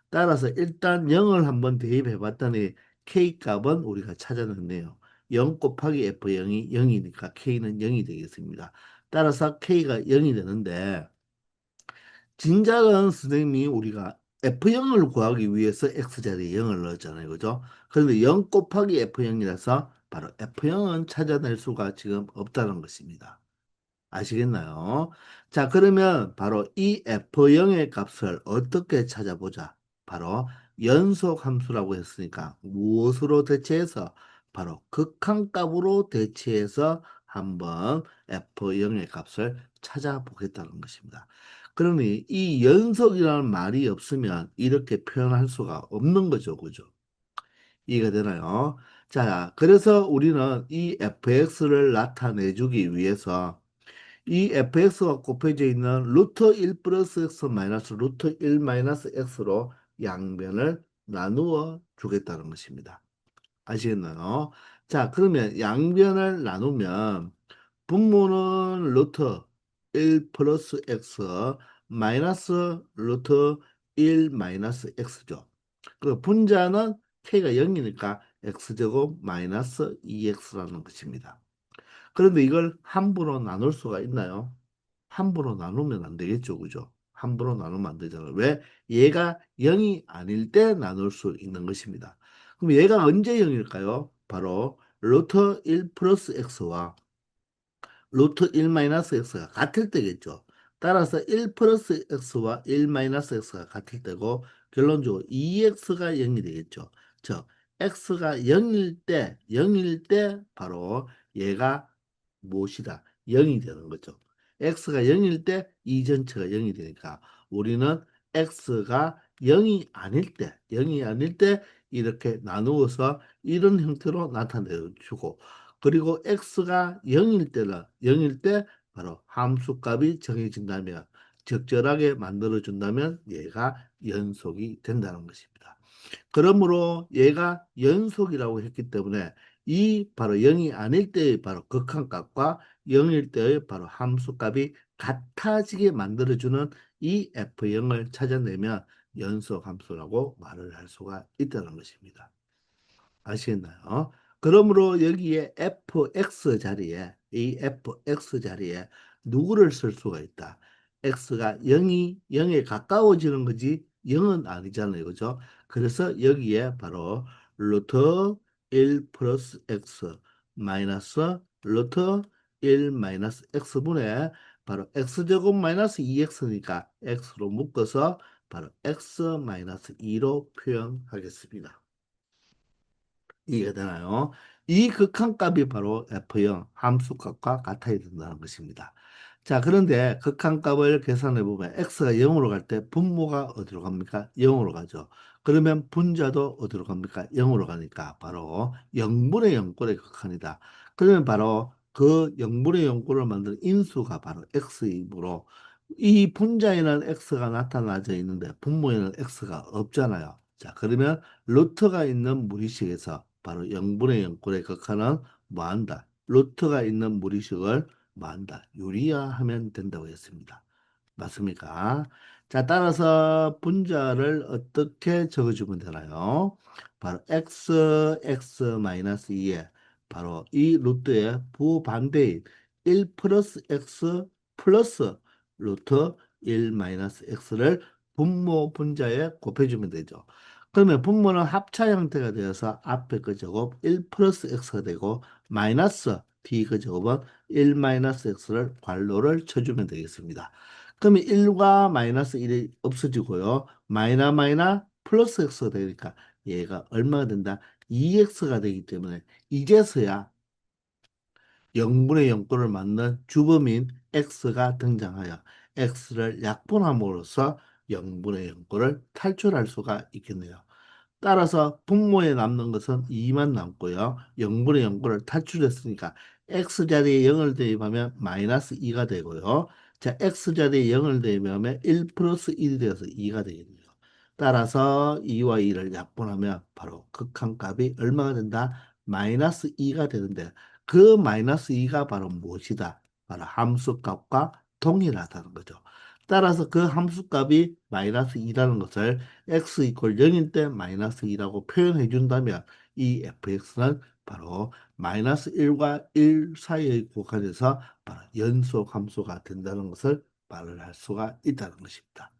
따라서 일단 0을 한번 대입해 봤더니 K 값은 우리가 찾아냈네요. 0 곱하기 F0이 0이니까 K는 0이 되겠습니다. 따라서 K가 0이 되는데 진작은 선생님이 우리가 F0을 구하기 위해서 X자리에 0을 넣었잖아요. 그죠? 그런데 0 곱하기 F0이라서 바로 F0은 찾아낼 수가 지금 없다는 것입니다. 아시겠나요? 자, 그러면 바로 이 F0의 값을 어떻게 찾아보자? 바로 연속 함수라고 했으니까 무엇으로 대체해서 바로 극한값으로 대체해서 한번 F0의 값을 찾아보겠다는 것입니다. 그러니 이 연속이라는 말이 없으면 이렇게 표현할 수가 없는 거죠. 그죠? 이해가 되나요? 자, 그래서 우리는 이 fx를 나타내주기 위해서 이 fx가 곱해져 있는 루트 1 플러스 x 마이너스 루트 1 마이너스 x로 양변을 나누어 주겠다는 것입니다. 아시겠나요? 자, 그러면 양변을 나누면 분모는 루트 1 플러스 x 마이너스 루트 1 마이너스 x죠. 그 분자는 k가 0이니까 x제곱 마이너스 2x라는 것입니다. 그런데 이걸 함부로 나눌 수가 있나요? 함부로 나누면 안 되겠죠, 그죠? 함부로 나누면 안 되잖아요. 왜? 얘가 0이 아닐 때 나눌 수 있는 것입니다. 그럼 얘가 언제 0일까요? 바로 루트 1 플러스 x와 루트 1 마이너스 x가 같을 때겠죠. 따라서 1 플러스 x와 1 마이너스 x가 같을 때고 결론적으로 2x가 0이 되겠죠. 즉 x가 0일 때 바로 얘가 무엇이다? 0이 되는 거죠. x가 0일 때 이 전체가 0이 되니까 우리는 x가 0이 아닐 때 이렇게 나누어서 이런 형태로 나타내 주고 그리고 x가 0일 때 바로 함수값이 정해진다면 적절하게 만들어준다면 얘가 연속이 된다는 것입니다. 그러므로 얘가 연속이라고 했기 때문에 이 바로 0이 아닐 때의 바로 극한값과 0일 때의 바로 함수값이 같아지게 만들어주는 이 F0을 찾아내면 연속 함수라고 말을 할 수가 있다는 것입니다. 아시겠나요? 그러므로 여기에 fx 자리에 이 fx 자리에 누구를 쓸 수가 있다. x가 0에 가까워지는 거지 0은 아니잖아요. 그죠? 그래서 여기에 바로 루트 1 플러스 x 마이너스 루트 1 마이너스 x분의 바로 x제곱 마이너스 2x니까 x로 묶어서 바로 x 마이너스 2로 표현하겠습니다. 이해가 되나요? 이 극한값이 바로 F0 함수값과 같아야 된다는 것입니다. 자, 그런데 극한값을 계산해 보면 x가 0으로 갈 때 분모가 어디로 갑니까? 0으로 가죠. 그러면 분자도 어디로 갑니까? 0으로 가니까 바로 0분의 0꼴의 극한이다. 그러면 바로 그 0분의 0꼴을 만든 인수가 바로 x이므로 이 분자에는 x가 나타나져 있는데 분모에는 x가 없잖아요. 자, 그러면 루트가 있는 무리식에서 바로 0분의 0꼴의 극한은 뭐한다? 루트가 있는 무리식을 뭐한다? 유리화하면 된다고 했습니다. 맞습니까? 자, 따라서 분자를 어떻게 적어주면 되나요? 바로 x-2에 바로 이 루트의 부반대인 1 플러스 x 플러스 루트 1 마이너스 x를 분모 분자에 곱해주면 되죠. 그러면 분모는 합차 형태가 되어서 앞에 그 제곱 1 플러스 x가 되고 마이너스 d 그 제곱은 1 마이너스 x를 괄호를 쳐주면 되겠습니다. 그러면 1과 마이너스 1이 없어지고요. 마이너 플러스 x가 되니까 얘가 얼마가 된다? 2x가 되기 때문에 이제서야 0분의 0꼴을 맞는 주범인 x가 등장하여 x를 약분함으로써 0분의 0꼴을 탈출할 수가 있겠네요. 따라서 분모에 남는 것은 2만 남고요. 0분의 0꼴을 탈출했으니까 x자리에 0을 대입하면 마이너스 2가 되고요. 자, x자리에 0을 대입하면 1 플러스 1이 되어서 2가 되겠네요. 따라서 2와 2를 약분하면 바로 극한값이 얼마가 된다? 마이너스 2가 되는데 그 마이너스 2가 바로 무엇이다? 바로 함수값과 동일하다는 거죠. 따라서 그 함수값이 마이너스 2라는 것을 x 이퀄 0일 때 마이너스 2라고 표현해 준다면 이 fx는 바로 마이너스 1과 1 사이의 구간에서 바로 연속 함수가 된다는 것을 말을 할 수가 있다는 것입니다.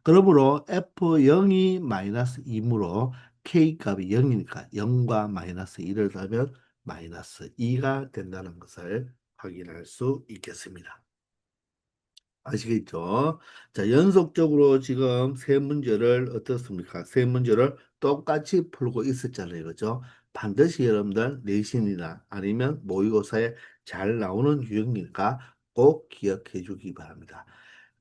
그러므로 f0이 마이너스 2이므로 k값이 0이니까 0과 마이너스 2를 더하면 마이너스 2가 된다는 것을 확인할 수 있겠습니다. 아시겠죠? 자, 연속적으로 지금 세 문제를 어떻습니까? 세 문제를 똑같이 풀고 있었잖아요. 그죠? 반드시 여러분들 내신이나 아니면 모의고사에 잘 나오는 유형이니까 꼭 기억해 주기 바랍니다.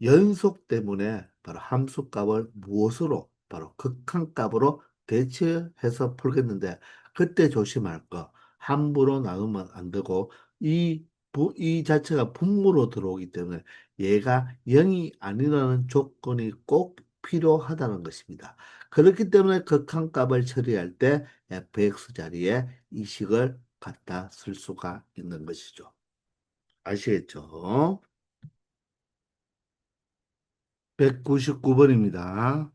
연속 때문에 바로 함수값을 무엇으로 바로 극한값으로 대체해서 풀겠는데 그때 조심할 거 함부로 나누면 안 되고 이 자체가 분모로 들어오기 때문에 얘가 0이 아니라는 조건이 꼭 필요하다는 것입니다. 그렇기 때문에 극한값을 처리할 때 fx 자리에 이 식을 갖다 쓸 수가 있는 것이죠. 아시겠죠? 199번입니다.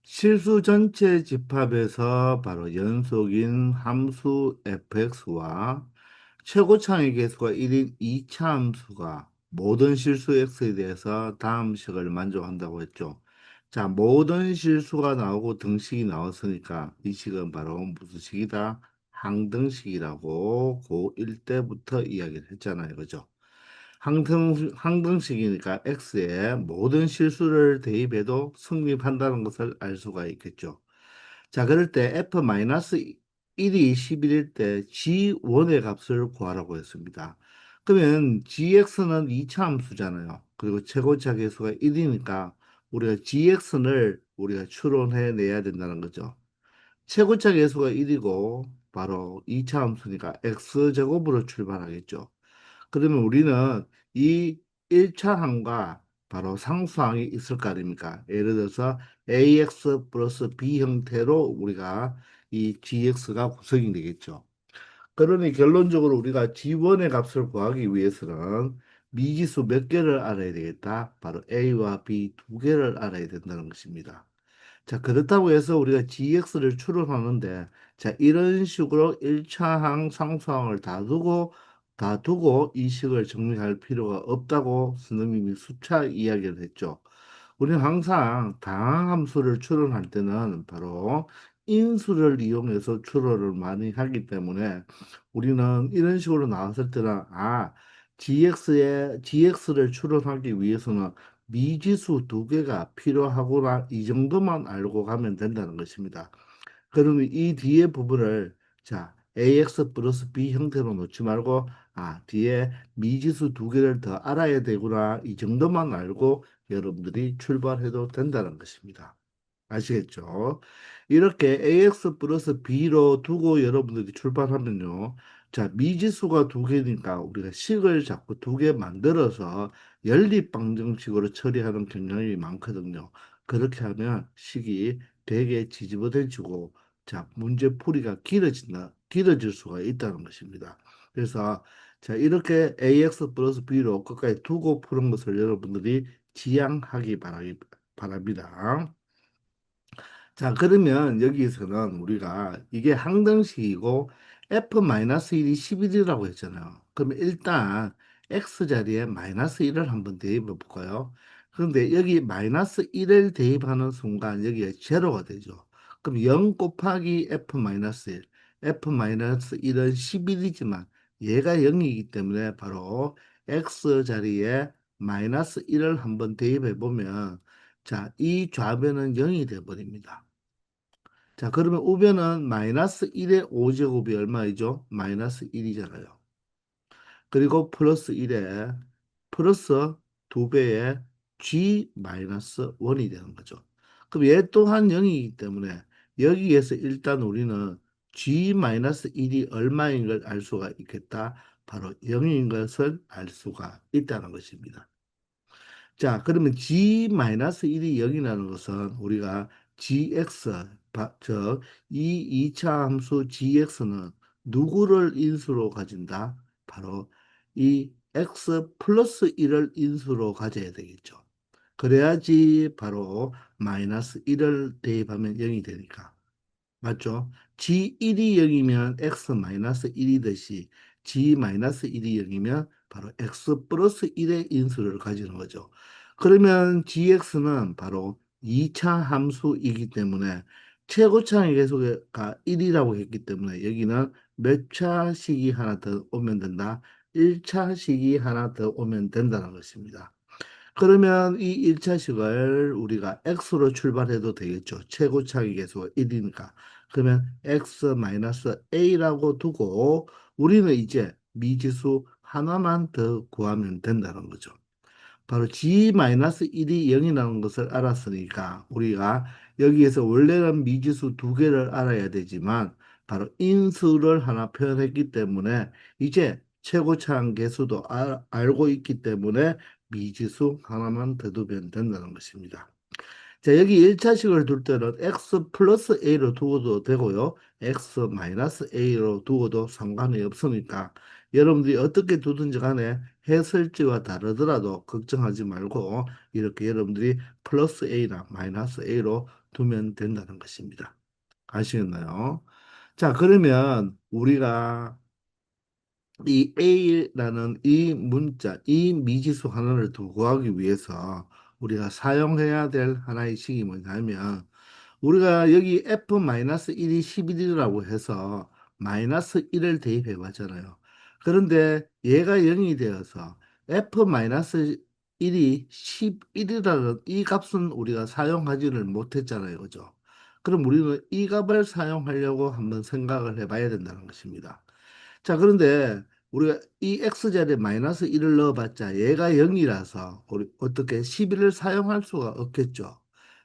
실수 전체 집합에서 바로 연속인 함수 fx와 최고차의 계수가 1인 2차 함수가 모든 실수 x에 대해서 다음 식을 만족한다고 했죠. 자, 모든 실수가 나오고 등식이 나왔으니까 이 식은 바로 무슨 식이다? 항등식이라고 고1 때부터 이야기를 했잖아요. 그죠? 항등식이니까 x에 모든 실수를 대입해도 성립한다는 것을 알 수가 있겠죠. 자, 그럴 때 f-1이 11일 때 g1의 값을 구하라고 했습니다. 그러면 gx는 2차 함수잖아요. 그리고 최고차 계수가 1이니까 우리가 gx를 우리가 추론해 내야 된다는 거죠. 최고차 계수가 1이고 바로 2차 함수니까 x제곱으로 출발하겠죠. 그러면 우리는 이 1차 항과 바로 상수항이 있을 거 아닙니까? 예를 들어서 ax 플러스 b 형태로 우리가 이 gx가 구성이 되겠죠. 그러니 결론적으로 우리가 g1의 값을 구하기 위해서는 미지수 몇 개를 알아야 되겠다? 바로 a와 b 두 개를 알아야 된다는 것입니다. 자, 그렇다고 해서 우리가 GX를 추론하는데, 자, 이런 식으로 1차항, 상수항을 다 두고 이 식을 정리할 필요가 없다고 선생님이 수차 이야기를 했죠. 우리는 항상 다항함수를 추론할 때는 바로 인수를 이용해서 추론을 많이 하기 때문에 우리는 이런 식으로 나왔을 때는 GX를 추론하기 위해서는 미지수 두 개가 필요하구나 이 정도만 알고 가면 된다는 것입니다. 그러면 이 뒤에 부분을 자 AX 플러스 B 형태로 놓지 말고 뒤에 미지수 두 개를 더 알아야 되구나 이 정도만 알고 여러분들이 출발해도 된다는 것입니다. 아시겠죠? 이렇게 AX 플러스 B로 두고 여러분들이 출발하면요. 자, 미지수가 두 개니까 우리가 식을 자꾸 두 개 만들어서 연립방정식으로 처리하는 경향이 많거든요. 그렇게 하면 식이 되게 지지부진지고 자, 문제풀이가 길어질 수가 있다는 것입니다. 그래서 자, 이렇게 AX 플러스 B로 끝까지 두고 푸는 것을 여러분들이 지향하기 바랍니다. 자, 그러면 여기서는 우리가 이게 항등식이고 f-1이 11이라고 했잖아요. 그러면 일단 x 자리에 마이너스 1을 한번 대입해 볼까요? 그런데 여기 마이너스 1을 대입하는 순간 여기에 제로가 되죠. 그럼 0 곱하기 f-1, f-1은 11이지만 얘가 0이기 때문에 바로 x 자리에 마이너스 1을 한번 대입해 보면 자, 이 좌변은 0이 돼 버립니다. 자, 그러면 우변은 마이너스 1의 5제곱이 얼마이죠? 마이너스 1이잖아요. 그리고 플러스 1에 플러스 2배의 g 마이너스 1이 되는 거죠. 그럼 얘 또한 0이기 때문에 여기에서 일단 우리는 g 마이너스 1이 얼마인 걸 알 수가 있겠다. 바로 0인 것을 알 수가 있다는 것입니다. 자, 그러면 g-1이 0이라는 것은 우리가 gx, 이 2차 함수 gx는 누구를 인수로 가진다? 바로 이 x 플러스 1을 인수로 가져야 되겠죠. 그래야지 바로 마이너스 1을 대입하면 0이 되니까. 맞죠? G1이 0이면 X-1이듯이 G-1이 0이면 바로 X 플러스 1의 인수를 가지는 거죠. 그러면 GX는 바로 2차 함수이기 때문에 최고차의 계수가 1이라고 했기 때문에 여기는 몇 차식이 하나 더 오면 된다? 1차식이 하나 더 오면 된다는 것입니다. 그러면 이 1차식을 우리가 x로 출발해도 되겠죠. 최고차의 계수가 1이니까. 그러면 x-a라고 두고 우리는 이제 미지수 하나만 더 구하면 된다는 거죠. 바로 g-1이 0이라는 것을 알았으니까 우리가 여기에서 원래는 미지수 두 개를 알아야 되지만 바로 인수를 하나 표현했기 때문에 이제 최고차항 계수도 알고 있기 때문에 미지수 하나만 더 두면 된다는 것입니다. 자, 여기 1차식을 둘 때는 x 플러스 a로 두어도 되고요. x 마이너스 a로 두어도 상관이 없으니까 여러분들이 어떻게 두든지 간에 해설지와 다르더라도 걱정하지 말고 이렇게 여러분들이 플러스 a나 마이너스 a로 두면 된다는 것입니다. 아시겠나요? 자, 그러면 우리가 이 A라는 이 문자, 이 미지수 하나를 더 구하기 위해서 우리가 사용해야 될 하나의 식이 뭐냐면 우리가 여기 F-1이 11이라고 해서 마이너스 1을 대입해 봤잖아요. 그런데 얘가 0이 되어서 F-1이 11이라는 이 값은 우리가 사용하지를 못했잖아요. 그죠? 그럼 우리는 이 값을 사용하려고 한번 생각을 해봐야 된다는 것입니다. 자, 그런데 우리가 이 x자리에 마이너스 1을 넣어봤자 얘가 0이라서 우리 어떻게 11을 사용할 수가 없겠죠.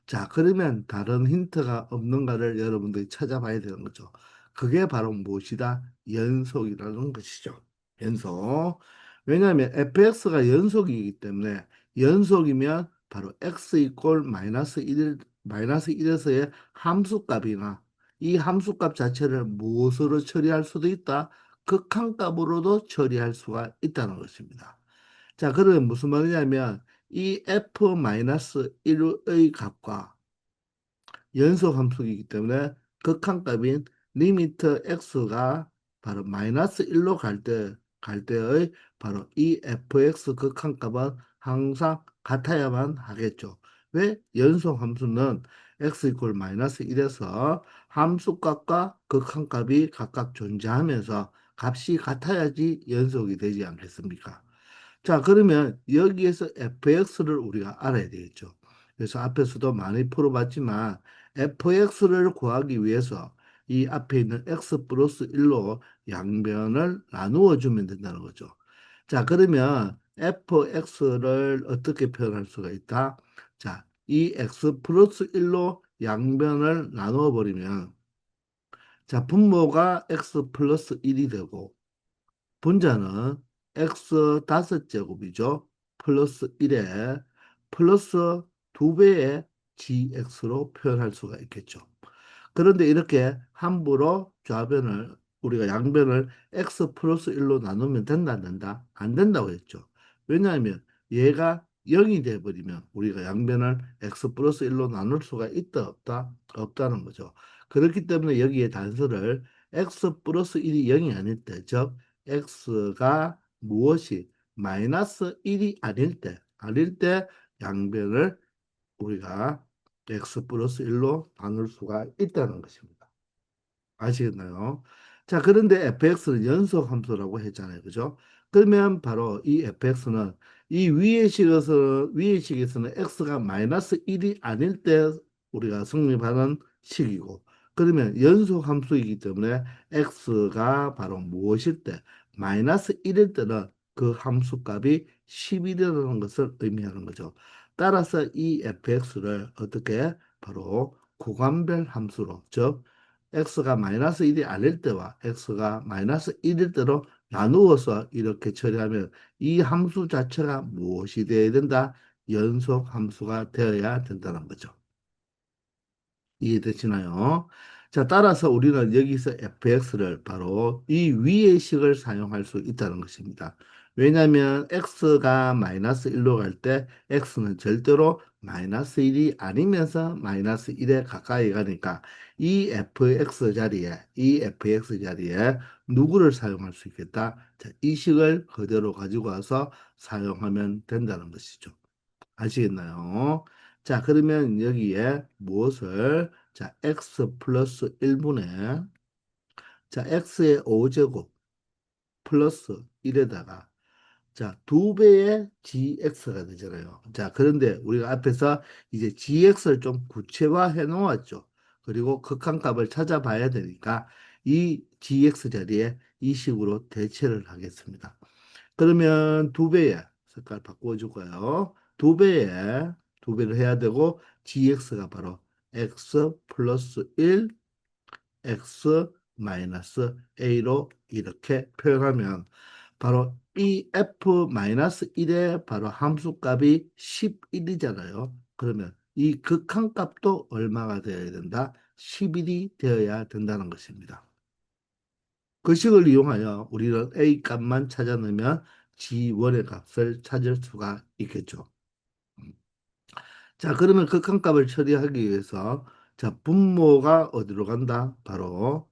자, 그러면 다른 힌트가 없는가를 여러분들이 찾아봐야 되는 거죠. 그게 바로 무엇이다? 연속이라는 것이죠. 연속. 왜냐하면 fx가 연속이기 때문에 연속이면 바로 x 이꼴 마이너스 1에서의 함수값이나 이 함수값 자체를 무엇으로 처리할 수도 있다? 극한값으로도 처리할 수가 있다는 것입니다. 자, 그러면 무슨 말이냐면 이 f-1의 값과 연속 함수이기 때문에 극한값인 리미트 x가 바로 마이너스 1로 갈 때의 바로 이 fx 극한값은 항상 같아야만 하겠죠. 왜? 연속 함수는 x 이퀄 마이너스 1에서 함수값과 극한값이 각각 존재하면서 값이 같아야지 연속이 되지 않겠습니까? 자, 그러면 여기에서 fx를 우리가 알아야 되겠죠. 그래서 앞에서도 많이 풀어봤지만 fx를 구하기 위해서 이 앞에 있는 x 플러스 1로 양변을 나누어 주면 된다는 거죠. 자, 그러면 fx를 어떻게 표현할 수가 있다? 자, 이 x 플러스 1로 양변을 나누어 버리면 자, 분모가 x 플러스 1이 되고 분자는 x 다섯 제곱이죠. 플러스 1에 플러스 2배의 gx로 표현할 수가 있겠죠. 그런데 이렇게 함부로 좌변을 우리가 양변을 x 플러스 1로 나누면 된다 안 된다? 안 된다고 했죠. 왜냐하면 얘가 0이 돼버리면 우리가 양변을 x 플러스 1로 나눌 수가 있다 없다? 없다는 거죠. 그렇기 때문에 여기에 단서를 x 플러스 1이 0이 아닐 때, 즉 x가 무엇이 마이너스 1이 아닐 때 양변을 우리가 x 플러스 1로 나눌 수가 있다는 것입니다. 아시겠나요? 자, 그런데 fx는 연속 함수라고 했잖아요. 그죠? 그러면 바로 이 fx는 이 위의 식에서는 x가 마이너스 1이 아닐 때 우리가 성립하는 식이고, 그러면 연속 함수이기 때문에 x가 바로 무엇일 때, 마이너스 1일 때는 그 함수 값이 10이라는 것을 의미하는 거죠. 따라서 이 fx를 어떻게 바로 구간별 함수로, 즉 x가 마이너스 1이 아닐 때와 x가 마이너스 1일 때로 나누어서 이렇게 처리하면 이 함수 자체가 무엇이 되어야 된다? 연속 함수가 되어야 된다는 거죠. 이해되시나요? 자, 따라서 우리는 여기서 fx를 바로 이 위의 식을 사용할 수 있다는 것입니다. 왜냐하면 x가 마이너스 1로 갈 때 x는 절대로 마이너스 1이 아니면서 마이너스 1에 가까이 가니까 이 fx 자리에 누구를 사용할 수 있겠다? 자, 이 식을 그대로 가지고 와서 사용하면 된다는 것이죠. 아시겠나요? 자, 그러면 여기에 무엇을 자, x 플러스 1분의 자, x의 5제곱 플러스 1에다가 자, 2배의 gx가 되잖아요. 자, 그런데 우리가 앞에서 이제 gx를 좀 구체화해 놓았죠. 그리고 극한값을 찾아봐야 되니까 이 gx 자리에 이 식으로 대체를 하겠습니다. 그러면 두 배에 색깔 바꿔주고요. 두 배를 해야 되고 gx가 바로 x 플러스 1, x 마이너스 a로 이렇게 표현하면 바로 이 f 마이너스 1의 바로 함수값이 11이잖아요. 그러면 이 극한값도 얼마가 되어야 된다? 11이 되어야 된다는 것입니다. 그 식을 이용하여 우리는 A 값만 찾아내면 G1의 값을 찾을 수가 있겠죠. 자, 그러면 극한값을 처리하기 위해서 자, 분모가 어디로 간다? 바로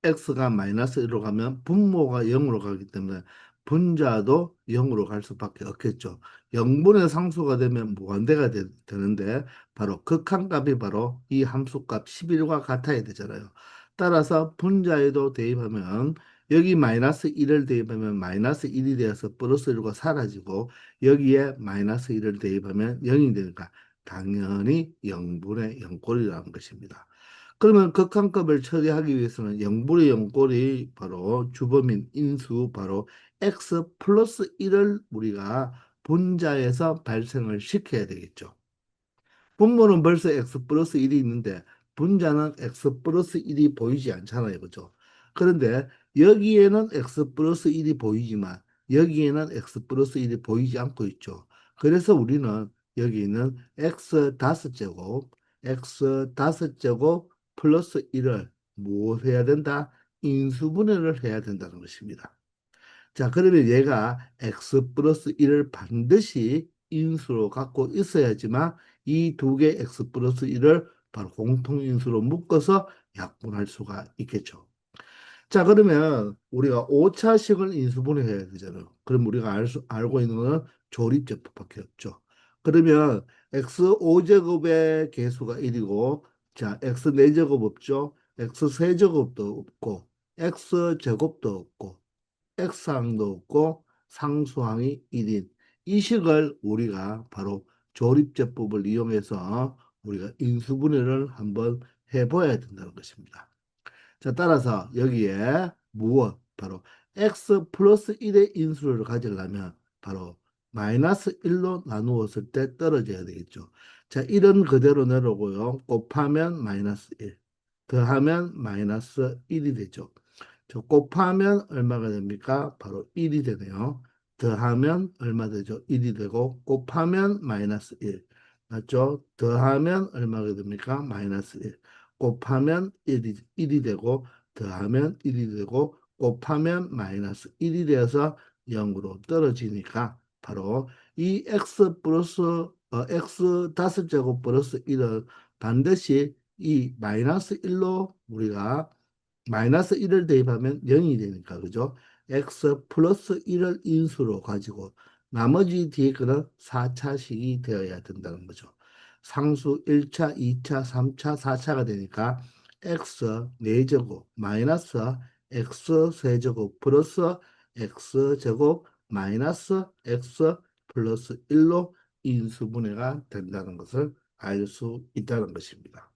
x가 마이너스 1로 가면 분모가 0으로 가기 때문에 분자도 0으로 갈 수밖에 없겠죠. 0분의 상수가 되면 무한대가 되는데 바로 극한값이 바로 이 함수값 11과 같아야 되잖아요. 따라서 분자에도 대입하면 여기 마이너스 1을 대입하면 마이너스 1이 되어서 플러스 1과 사라지고 여기에 마이너스 1을 대입하면 0이 되니까 당연히 0분의 0꼴이라는 것입니다. 그러면 극한급을 처리하기 위해서는 0분의 0꼴이 바로 주범인 인수 바로 x 플러스 1을 우리가 분자에서 발생을 시켜야 되겠죠. 분모는 벌써 x 플러스 1이 있는데 분자는 x 플러스 1이 보이지 않잖아요. 그죠? 그런데 여기에는 x 플러스 1이 보이지만 여기에는 x 플러스 1이 보이지 않고 있죠. 그래서 우리는 여기 있는 x 다섯 제곱, x 다섯 제곱 플러스 1을 무엇 해야 된다? 인수분해를 해야 된다는 것입니다. 자, 그러면 얘가 x 플러스 1을 반드시 인수로 갖고 있어야지만 이 두 개 x 플러스 1을 바로 공통인수로 묶어서 약분할 수가 있겠죠. 자, 그러면 우리가 5차식을 인수분해해야 되잖아요. 그럼 우리가 알고 있는 거는 조립제법밖에 없죠. 그러면 x5제곱의 개수가 1이고, 자, x4제곱 없죠? x3제곱도 없고, x제곱도 없고, X항도 없고 상수항이 1인 이 식을 우리가 바로 조립제법을 이용해서 우리가 인수분해를 한번 해봐야 된다는 것입니다. 자, 따라서 여기에 무엇? 바로 x 플러스 1의 인수를 가지려면 바로 마이너스 1로 나누었을 때 떨어져야 되겠죠. 자, 1은 그대로 내려오고요. 곱하면 마이너스 1, 더하면 마이너스 1이 되죠. 저 곱하면 얼마가 됩니까? 바로 1이 되네요. 더하면 얼마 되죠? 1이 되고 곱하면 마이너스 1. 맞죠? 더하면 얼마가 됩니까? 마이너스 1. 곱하면 1이 되고 더하면 1이 되고 곱하면 마이너스 1이 되어서 0으로 떨어지니까 바로 이 x 플러스 x 다섯 제곱 플러스 1은 반드시 이 마이너스 1로 우리가 마이너스 1을 대입하면 0이 되니까 그죠? x 플러스 1을 인수로 가지고 나머지 뒤에 거는 4차식이 되어야 된다는 거죠. 상수 1차, 2차, 3차, 4차가 되니까 x 4제곱 마이너스 x 세제곱 플러스 x 제곱 마이너스 x 플러스 1로 인수분해가 된다는 것을 알 수 있다는 것입니다.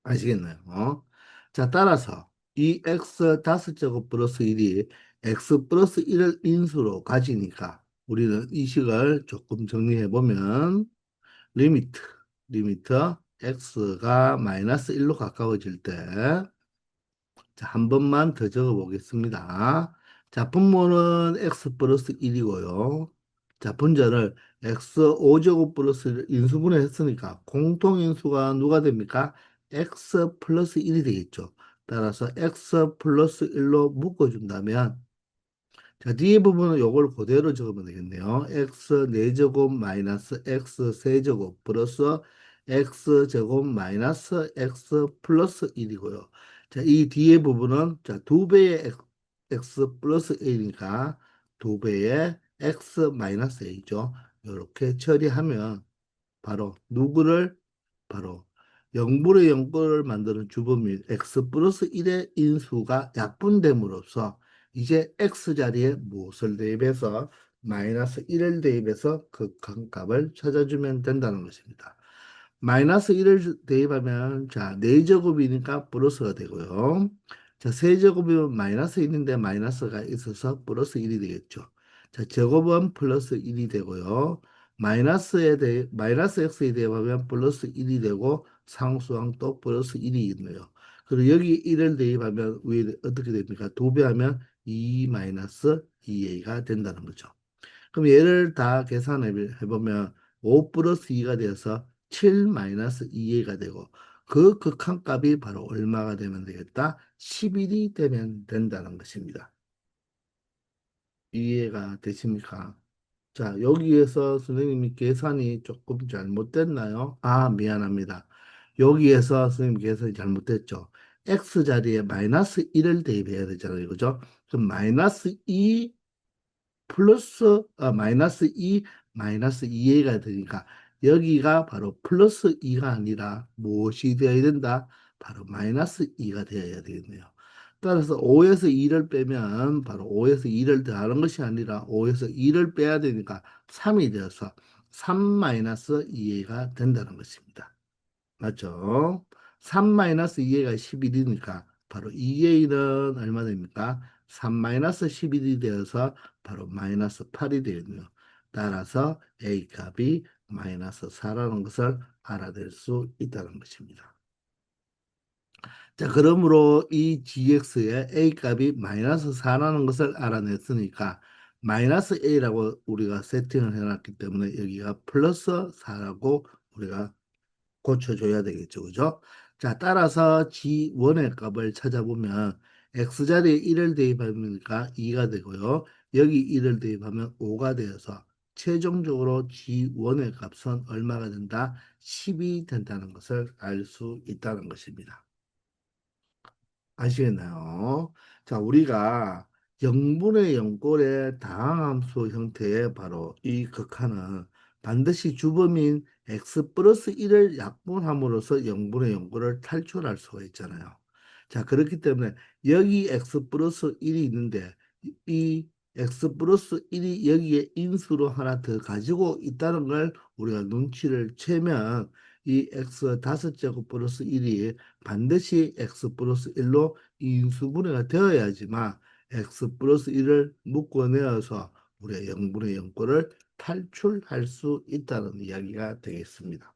아시겠나요? 자, 따라서 이 x 다섯 제곱 플러스 1이 x 플러스 1을 인수로 가지니까 우리는 이 식을 조금 정리해 보면 리미트, 리미트 x가 마이너스 1로 가까워질 때 자, 한 번만 더 적어 보겠습니다. 자, 분모는 x 플러스 1이고요. 자, 분자를 x 5제곱 플러스 1 인수분해 했으니까 공통인수가 누가 됩니까? x 플러스 1이 되겠죠. 따라서 x 플러스 1로 묶어준다면 자, 뒤에 부분은 요걸 그대로 적으면 되겠네요. x 4제곱 마이너스 x 세제곱 플러스 x 제곱 마이너스 x 플러스 1이고요. 자, 이 뒤에 부분은 자, 두 배의 x 플러스 1이니까 두 배의 x 마이너스 a죠. 이렇게 처리하면 바로 누구를 바로 0분의 0꼴을 만드는 주범인 x 플러스 1의 인수가 약분됨으로써 이제 x 자리에 무엇을 대입해서 마이너스 1을 대입해서 극한값을 찾아주면 된다는 것입니다. 마이너스 1을 대입하면 자, 4제곱이니까 플러스가 되고요. 자, 세제곱이면 마이너스 1인데 마이너스가 있어서 플러스 1이 되겠죠. 자, 제곱은 플러스 1이 되고요. 마이너스 x에 대입하면 플러스 1이 되고 상수항 또 플러스 1이 있네요. 그리고 여기 1을 대입하면 위에 어떻게 됩니까? 2배 하면 2 마이너스 2a가 된다는 거죠. 그럼 얘를 다 계산해 보면 5 플러스 2가 되어서 7 마이너스 2a가 되고 그 극한값이 바로 얼마가 되면 되겠다? 11이 되면 된다는 것입니다. 이해가 되십니까? 자, 여기에서 선생님이 계산이 조금 잘못됐나요? 아, 미안합니다. 여기에서 선생님 계산이 잘못됐죠. x 자리에 마이너스 1을 대입해야 되잖아요. 그죠? 그럼 마이너스 2 플러스 마이너스 2 마이너스 2a가 되니까 여기가 바로 플러스 2가 아니라 무엇이 되어야 된다? 바로 마이너스 2가 되어야 되겠네요. 따라서 5에서 2를 빼면 바로 5에서 2를 더하는 것이 아니라 5에서 2를 빼야 되니까 3이 되어서 3 마이너스 2a가 된다는 것입니다. 맞죠? 3 마이너스 2a가 11이니까 바로 2a는 얼마 됩니까? 3 마이너스 11이 되어서 바로 마이너스 8이 되겠네요. 따라서 a 값이 마이너스 4라는 것을 알아낼 수 있다는 것입니다. 자, 그러므로 이 gx의 a 값이 마이너스 4라는 것을 알아냈으니까 마이너스 a라고 우리가 세팅을 해놨기 때문에 여기가 플러스 4라고 우리가 고쳐줘야 되겠죠. 그죠? 자, 따라서 G1의 값을 찾아보면 X자리에 1을 대입하니까 2가 되고요. 여기 1을 대입하면 5가 되어서 최종적으로 G1의 값은 얼마가 된다? 10이 된다는 것을 알 수 있다는 것입니다. 아시겠나요? 자, 우리가 0분의 0꼴의 다항함수 형태의 바로 이 극한은 반드시 주범인 x 플러스 1을 약분함으로써 0분의 0꼴을 탈출할 수가 있잖아요. 자, 그렇기 때문에 여기 x 플러스 1이 있는데 이 x 플러스 1이 여기에 인수로 하나 더 가지고 있다는 걸 우리가 눈치를 채면 이 x 다섯 제곱 플러스 1이 반드시 x 플러스 1로 인수분해가 되어야지만 x 플러스 1을 묶어내어서 우리가 0분의 0꼴을 탈출할 수 있다는 이야기가 되겠습니다.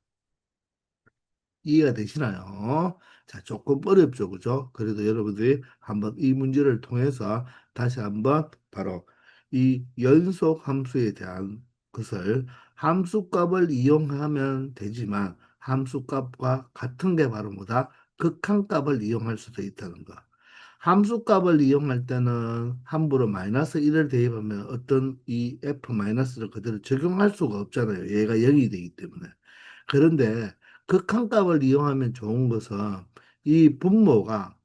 이해가 되시나요? 자, 조금 어렵죠, 그죠? 그래도 여러분들이 한번 이 문제를 통해서 다시 한번 바로 이 연속 함수에 대한 것을 함수값을 이용하면 되지만 함수값과 같은 게 바로 뭐다? 극한값을 이용할 수도 있다는 거. 함수값을 이용할 때는 함부로 마이너스 1을 대입하면 어떤 이 f 마이너스를 그대로 적용할 수가 없잖아요. 얘가 0이 되기 때문에. 그런데 극한값을 이용하면 좋은 것은 이 분모가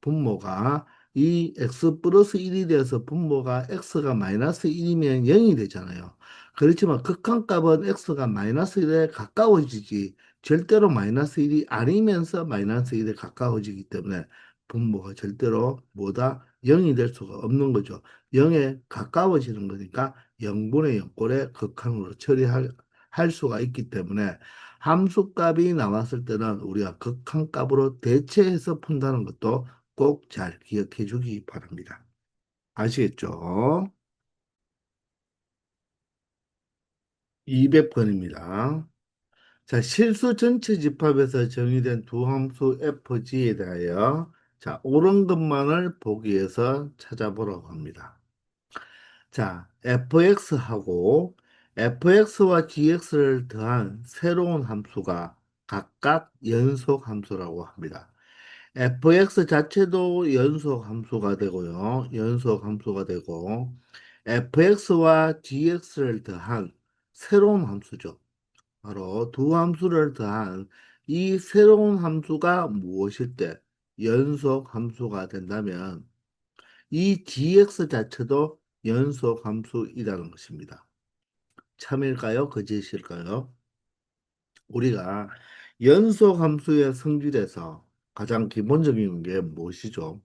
이 x 플러스 1이 되어서 분모가 x가 마이너스 1이면 0이 되잖아요. 그렇지만 극한값은 x가 마이너스 1에 가까워지지 절대로 마이너스 1이 아니면서 마이너스 1에 가까워지기 때문에 분모가 절대로 뭐다? 0이 될 수가 없는 거죠. 0에 가까워지는 거니까 0분의 0꼴의 극한으로 처리할 할 수가 있기 때문에 함수값이 나왔을 때는 우리가 극한값으로 대체해서 푼다는 것도 꼭 잘 기억해 주기 바랍니다. 아시겠죠? 200번입니다. 자, 실수 전체 집합에서 정의된 두 함수 FG에 대하여 자, 옳은 것만을 보기 위해서 찾아보라고 합니다. 자, fx하고 fx와 gx를 더한 새로운 함수가 각각 연속 함수라고 합니다. fx 자체도 연속 함수가 되고요. 연속 함수가 되고 fx와 gx를 더한 새로운 함수죠. 바로 두 함수를 더한 이 새로운 함수가 무엇일 때 연속 함수가 된다면 이 gx 자체도 연속 함수이라는 것입니다. 참일까요? 거짓일까요? 우리가 연속 함수의 성질에서 가장 기본적인 게 무엇이죠?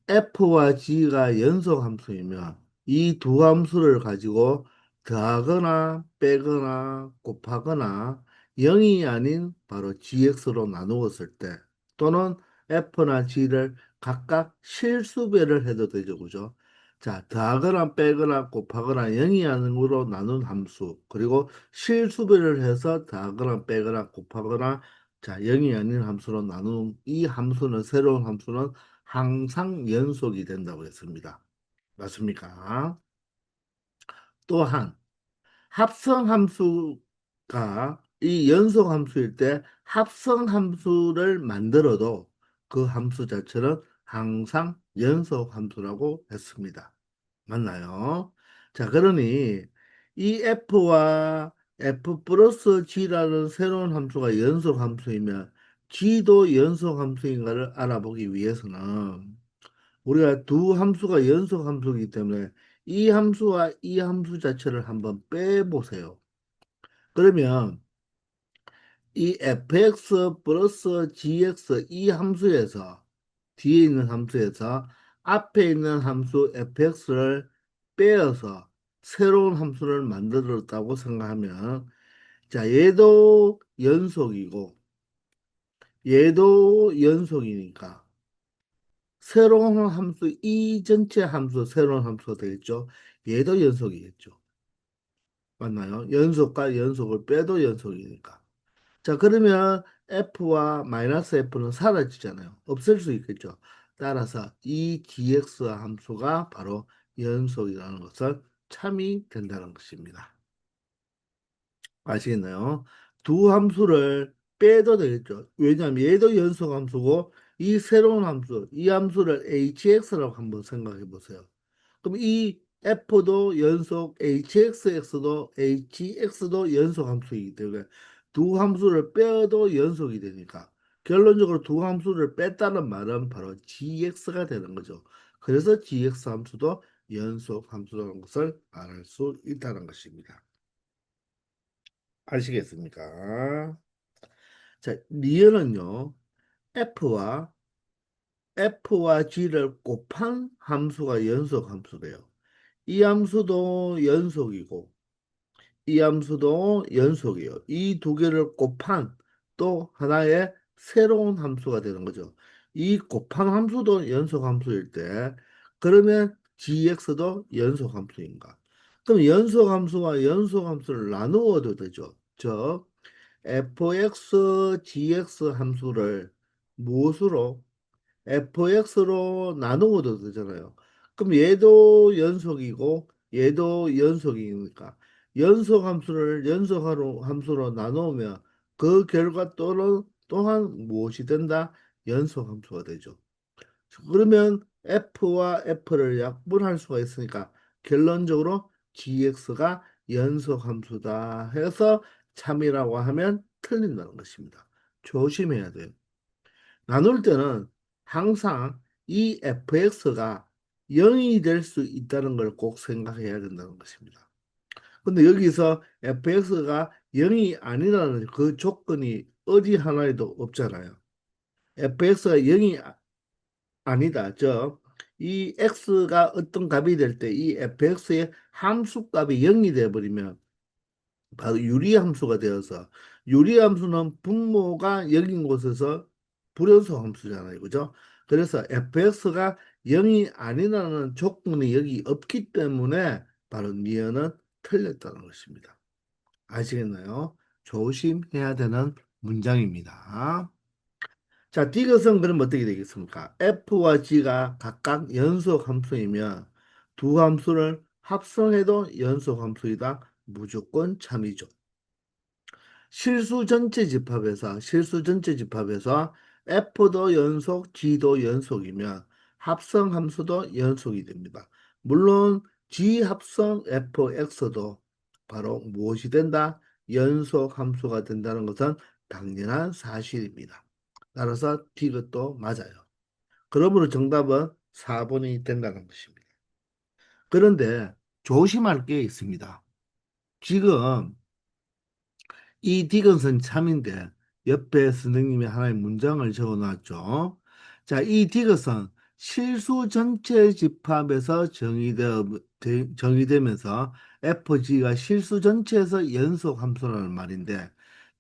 f와 g가 연속 함수이면 이 두 함수를 가지고 더하거나 빼거나 곱하거나 0이 아닌 바로 gx로 나누었을 때 또는 f나 g를 각각 실수배를 해도 되죠. 그죠? 자, 더하거나 빼거나 곱하거나 0이 아닌으로 나눈 함수 그리고 실수배를 해서 더하거나 빼거나 곱하거나 자, 0이 아닌 함수로 나눈 이 함수는 새로운 함수는 항상 연속이 된다고 했습니다. 맞습니까? 또한 합성함수가 이 연속함수일 때 합성함수를 만들어도 그 함수 자체는 항상 연속함수라고 했습니다. 맞나요? 자, 그러니 이 f와 f 플러스 g라는 새로운 함수가 연속함수이면 g도 연속함수인가를 알아보기 위해서는 우리가 두 함수가 연속 함수이기 때문에 이 함수와 이 함수 자체를 한번 빼보세요. 그러면 이 fx 플러스 gx 이 함수에서 뒤에 있는 함수에서 앞에 있는 함수 fx를 빼어서 새로운 함수를 만들었다고 생각하면 자 얘도 연속이고 얘도 연속이니까 새로운 함수, 이 전체 함수, 새로운 함수가 되겠죠. 얘도 연속이겠죠. 맞나요? 연속과 연속을 빼도 연속이니까. 자, 그러면 f와 마이너스 f는 사라지잖아요. 없앨 수 있겠죠. 따라서 이 dx 함수가 바로 연속이라는 것을 참이 된다는 것입니다. 아시겠나요? 두 함수를 빼도 되겠죠. 왜냐하면 얘도 연속 함수고 이 새로운 함수, 이 함수를 hx라고 한번 생각해 보세요. 그럼 이 f도 연속 hx도 hx도 연속 함수이기 때문에 두 함수를 빼도 연속이 되니까 결론적으로 두 함수를 뺐다는 말은 바로 gx가 되는 거죠. 그래서 gx 함수도 연속 함수라는 것을 말할 수 있다는 것입니다. 아시겠습니까? 자, 리얼은요, F와 G를 곱한 함수가 연속 함수래요. 이 함수도 연속이고, 이 함수도 연속이에요. 이 두 개를 곱한 또 하나의 새로운 함수가 되는 거죠. 이 곱한 함수도 연속 함수일 때, 그러면 gx도 연속 함수인가? 그럼 연속 함수와 연속 함수를 나누어도 되죠. 즉, fx, gx 함수를 무엇으로 fx로 나누어도 되잖아요. 그럼 얘도 연속이고 얘도 연속이니까 연속 함수를 함수로 나누면 그 결과 또한 무엇이 된다? 연속 함수가 되죠. 그러면 f와 f를 약분할 수가 있으니까 결론적으로 gx가 연속함수다 해서 참이라고 하면 틀린다는 것입니다. 조심해야 돼요. 나눌 때는 항상 이 fx가 0이 될 수 있다는 걸 꼭 생각해야 된다는 것입니다. 근데 여기서 fx가 0이 아니라는 그 조건이 어디 하나에도 없잖아요. fx가 0이 아니다. 이 x가 어떤 값이 될 때 이 fx의 함수값이 0이 되어버리면 바로 유리함수가 되어서 유리함수는 분모가 0인 곳에서 불연속 함수잖아요. 그죠? 그래서 fx가 0이 아니라는 조건이 여기 없기 때문에 바로 니은은 틀렸다는 것입니다. 아시겠나요? 조심해야 되는 문장입니다. 자, 디귿은 그럼 어떻게 되겠습니까? f와 g가 각각 연속 함수이면 두 함수를 합성해도 연속 함수이다. 무조건 참이죠. 실수 전체 집합에서 f도 연속, g도 연속이면 합성 함수도 연속이 됩니다. 물론 g 합성 fx도 바로 무엇이 된다? 연속 함수가 된다는 것은 당연한 사실입니다. 따라서 D것도 맞아요. 그러므로 정답은 4번이 된다는 것입니다. 그런데 조심할 게 있습니다. 지금 이 디귿은 참인데 옆에 선생님이 하나의 문장을 적어 놨죠. 자, 이 디귿은 실수 전체 집합에서 정의되면서 FG가 실수 전체에서 연속 함수라는 말인데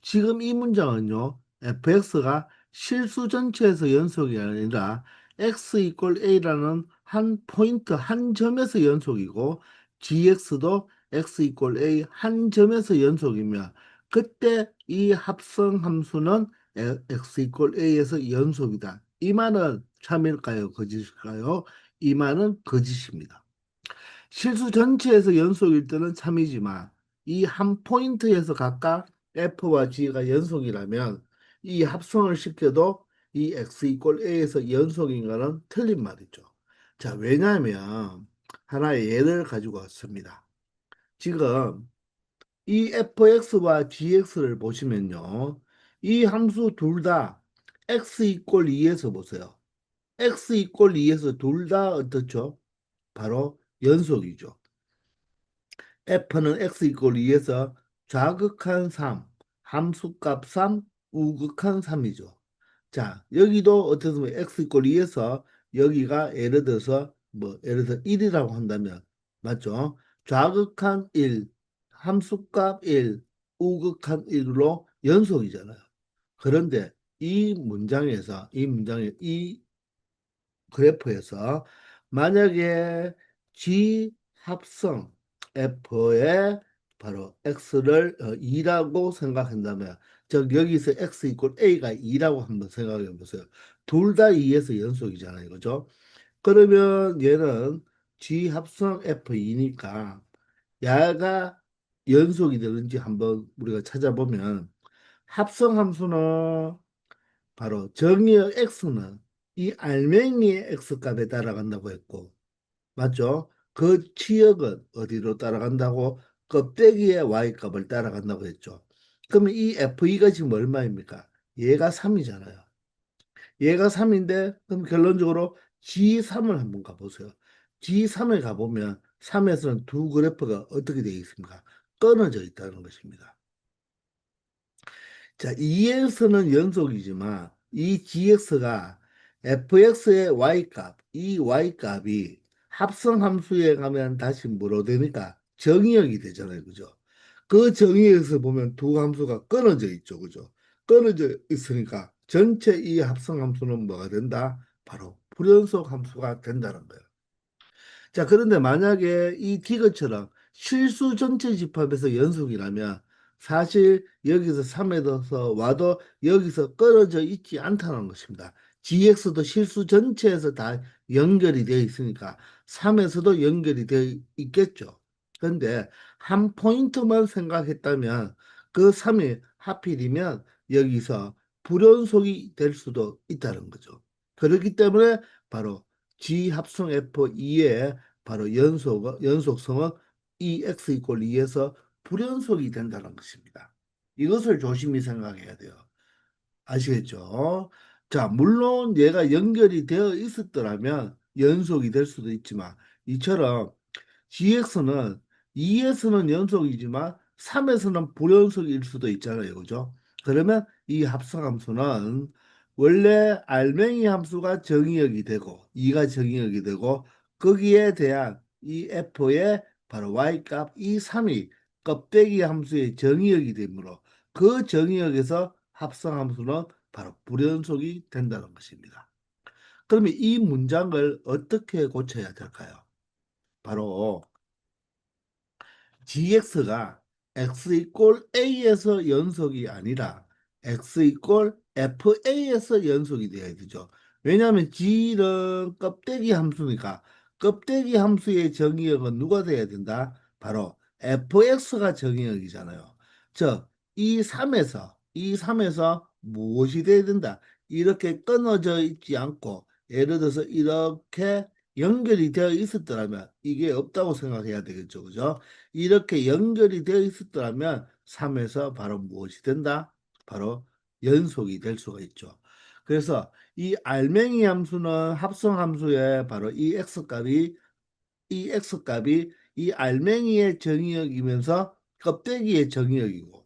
지금 이 문장은요, fx가 실수 전체에서 연속이 아니라 x 이퀄 a라는 한 포인트 한 점에서 연속이고 gx도 x 이퀄 a 한 점에서 연속이며 그때 이 합성 함수는 x 이퀄 a에서 연속이다. 이 말은 참일까요? 거짓일까요? 이 말은 거짓입니다. 실수 전체에서 연속일 때는 참이지만 이 한 포인트에서 각각 F와 G가 연속이라면 이 합성을 시켜도 이 X 이퀄 A에서 연속인 거는 틀린 말이죠. 자, 왜냐하면 하나의 예를 가지고 왔습니다. 지금 이 fx와 gx를 보시면요. 이 함수 둘 다 x 이퀄 2에서 보세요. x 이퀄 2에서 둘 다 어떻죠? 바로 연속이죠. F는 x 이퀄 2에서 좌극한 3, 함수값 3, 우극한 3이죠. 자, 여기도 어떻게 보면 x 이퀄 2에서 여기가 예를 들어서 예를 들어 1이라고 한다면 맞죠? 좌극한 1, 함수값 1, 우극한 1로 연속이잖아요. 그런데 이 그래프에서 만약에 G 합성 F에 바로 X를 2라고 생각한다면 즉 여기서 X 이퀄 A가 2라고 한번 생각해 보세요. 둘 다 2에서 연속이잖아요. 그죠? 그러면 얘는 G 합성 F2니까 야가 연속이 되는지 한번 우리가 찾아보면 합성 함수는 바로 정의의 x는 이 알맹이의 x 값에 따라간다고 했고, 맞죠? 그 치역은 어디로 따라간다고? 껍데기의 y 값을 따라간다고 했죠. 그러면 이 f2가 지금 얼마입니까? 얘가 3이잖아요. 얘가 3인데, 그럼 결론적으로 G3을 한번 가보세요. G3에 가보면 3에서는 두 그래프가 어떻게 되어 있습니까? 끊어져 있다는 것입니다. 자, EX는 연속이지만 이 GX가 fx의 y값, 이 y값이 합성함수에 가면 다시 뭐로 되니까 정의역이 되잖아요. 그죠? 그 정의역에서 보면 두 함수가 끊어져 있죠. 그죠? 끊어져 있으니까 전체 이 합성함수는 뭐가 된다? 바로 불연속 함수가 된다는 거예요. 자, 그런데 만약에 이 디귿처럼 실수 전체 집합에서 연속이라면 사실 여기서 3에서 와도 여기서 끊어져 있지 않다는 것입니다. GX도 실수 전체에서 다 연결이 되어 있으니까 3에서도 연결이 되어 있겠죠. 그런데 한 포인트만 생각했다면 그 3이 하필이면 여기서 불연속이 될 수도 있다는 거죠. 그렇기 때문에 바로 G 합성 F2의 바로 연속성은 EX 이퀄 2에서 불연속이 된다는 것입니다. 이것을 조심히 생각해야 돼요. 아시겠죠? 자, 물론 얘가 연결이 되어 있었더라면 연속이 될 수도 있지만 이처럼 GX는 2에서는 연속이지만 3에서는 불연속일 수도 있잖아요. 그죠? 그러면 이 합성함수는 원래 알맹이 함수가 정의역이 되고 2가 정의역이 되고 거기에 대한 이 F의 바로 Y값 이 3이 껍데기 함수의 정의역이 되므로 그 정의역에서 합성함수는 바로 불연속이 된다는 것입니다. 그러면 이 문장을 어떻게 고쳐야 될까요? 바로 gx가 x 이퀄 a에서 연속이 아니라 x 이퀄 fa에서 연속이 되어야 되죠. 왜냐하면 g는 껍데기 함수니까 껍데기 함수의 정의역은 누가 돼야 된다? 바로 fx가 정의역이잖아요. 즉, 이 3에서 무엇이 돼야 된다? 이렇게 끊어져 있지 않고 예를 들어서 이렇게 연결이 되어 있었더라면 이게 없다고 생각해야 되겠죠. 그죠? 이렇게 연결이 되어 있었더라면 3에서 바로 무엇이 된다? 바로 연속이 될 수가 있죠. 그래서 이 알맹이 함수는 합성 함수의 바로 이 x값이 이 알맹이의 정의역이면서 껍데기의 정의역이고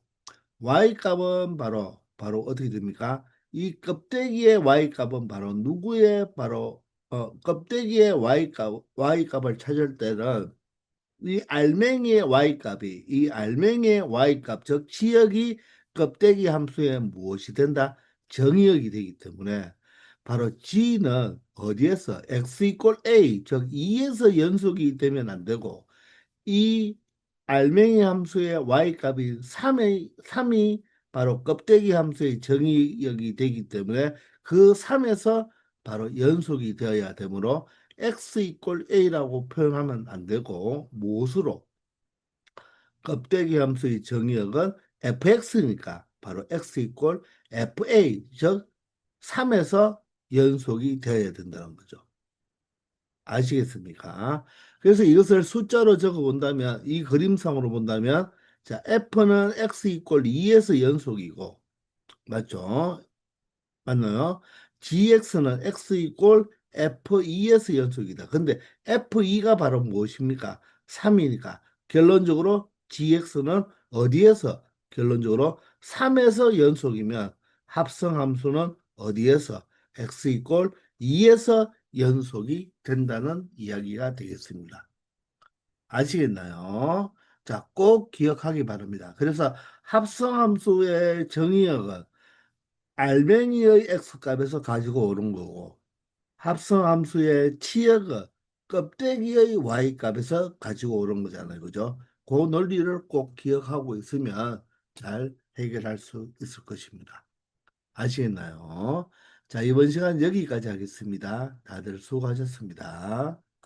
y값은 바로 어떻게 됩니까? 이 껍데기의 y값은 바로 누구의 바로 껍데기의 y값을 찾을 때는 이 알맹이의 y값이 이 알맹이의 y값 즉 지역이 껍데기 함수에 무엇이 된다? 정의역이 되기 때문에 바로 G는 어디에서 x 이퀄 a, 즉 2에서 연속이 되면 안 되고 이 알맹이 함수의 y값이 3이 바로 껍데기 함수의 정의역이 되기 때문에 그 3에서 바로 연속이 되어야 되므로 x 이퀄 a라고 표현하면 안 되고 무엇으로? 껍데기 함수의 정의역은 fx니까 바로 x 이퀄 fa, 즉 3에서 연속이 되어야 된다는 거죠. 아시겠습니까? 그래서 이것을 숫자로 적어 본다면 이 그림상으로 본다면 자, F는 X 이퀄 2에서 연속이고 맞죠? 맞나요? GX는 X 이퀄 F2에서 연속이다. 근데 F2가 바로 무엇입니까? 3이니까 결론적으로 GX는 어디에서 결론적으로 3에서 연속이면 합성함수는 어디에서 X 이퀄 2에서 연속이 된다는 이야기가 되겠습니다. 아시겠나요? 자, 꼭 기억하기 바랍니다. 그래서 합성함수의 정의역은 알맹이의 x값에서 가지고 오는 거고 합성함수의 치역은 껍데기의 y값에서 가지고 오는 거잖아요. 그죠? 그 논리를 꼭 기억하고 있으면 잘 해결할 수 있을 것입니다. 아시겠나요? 자, 이번 시간 여기까지 하겠습니다. 다들 수고하셨습니다.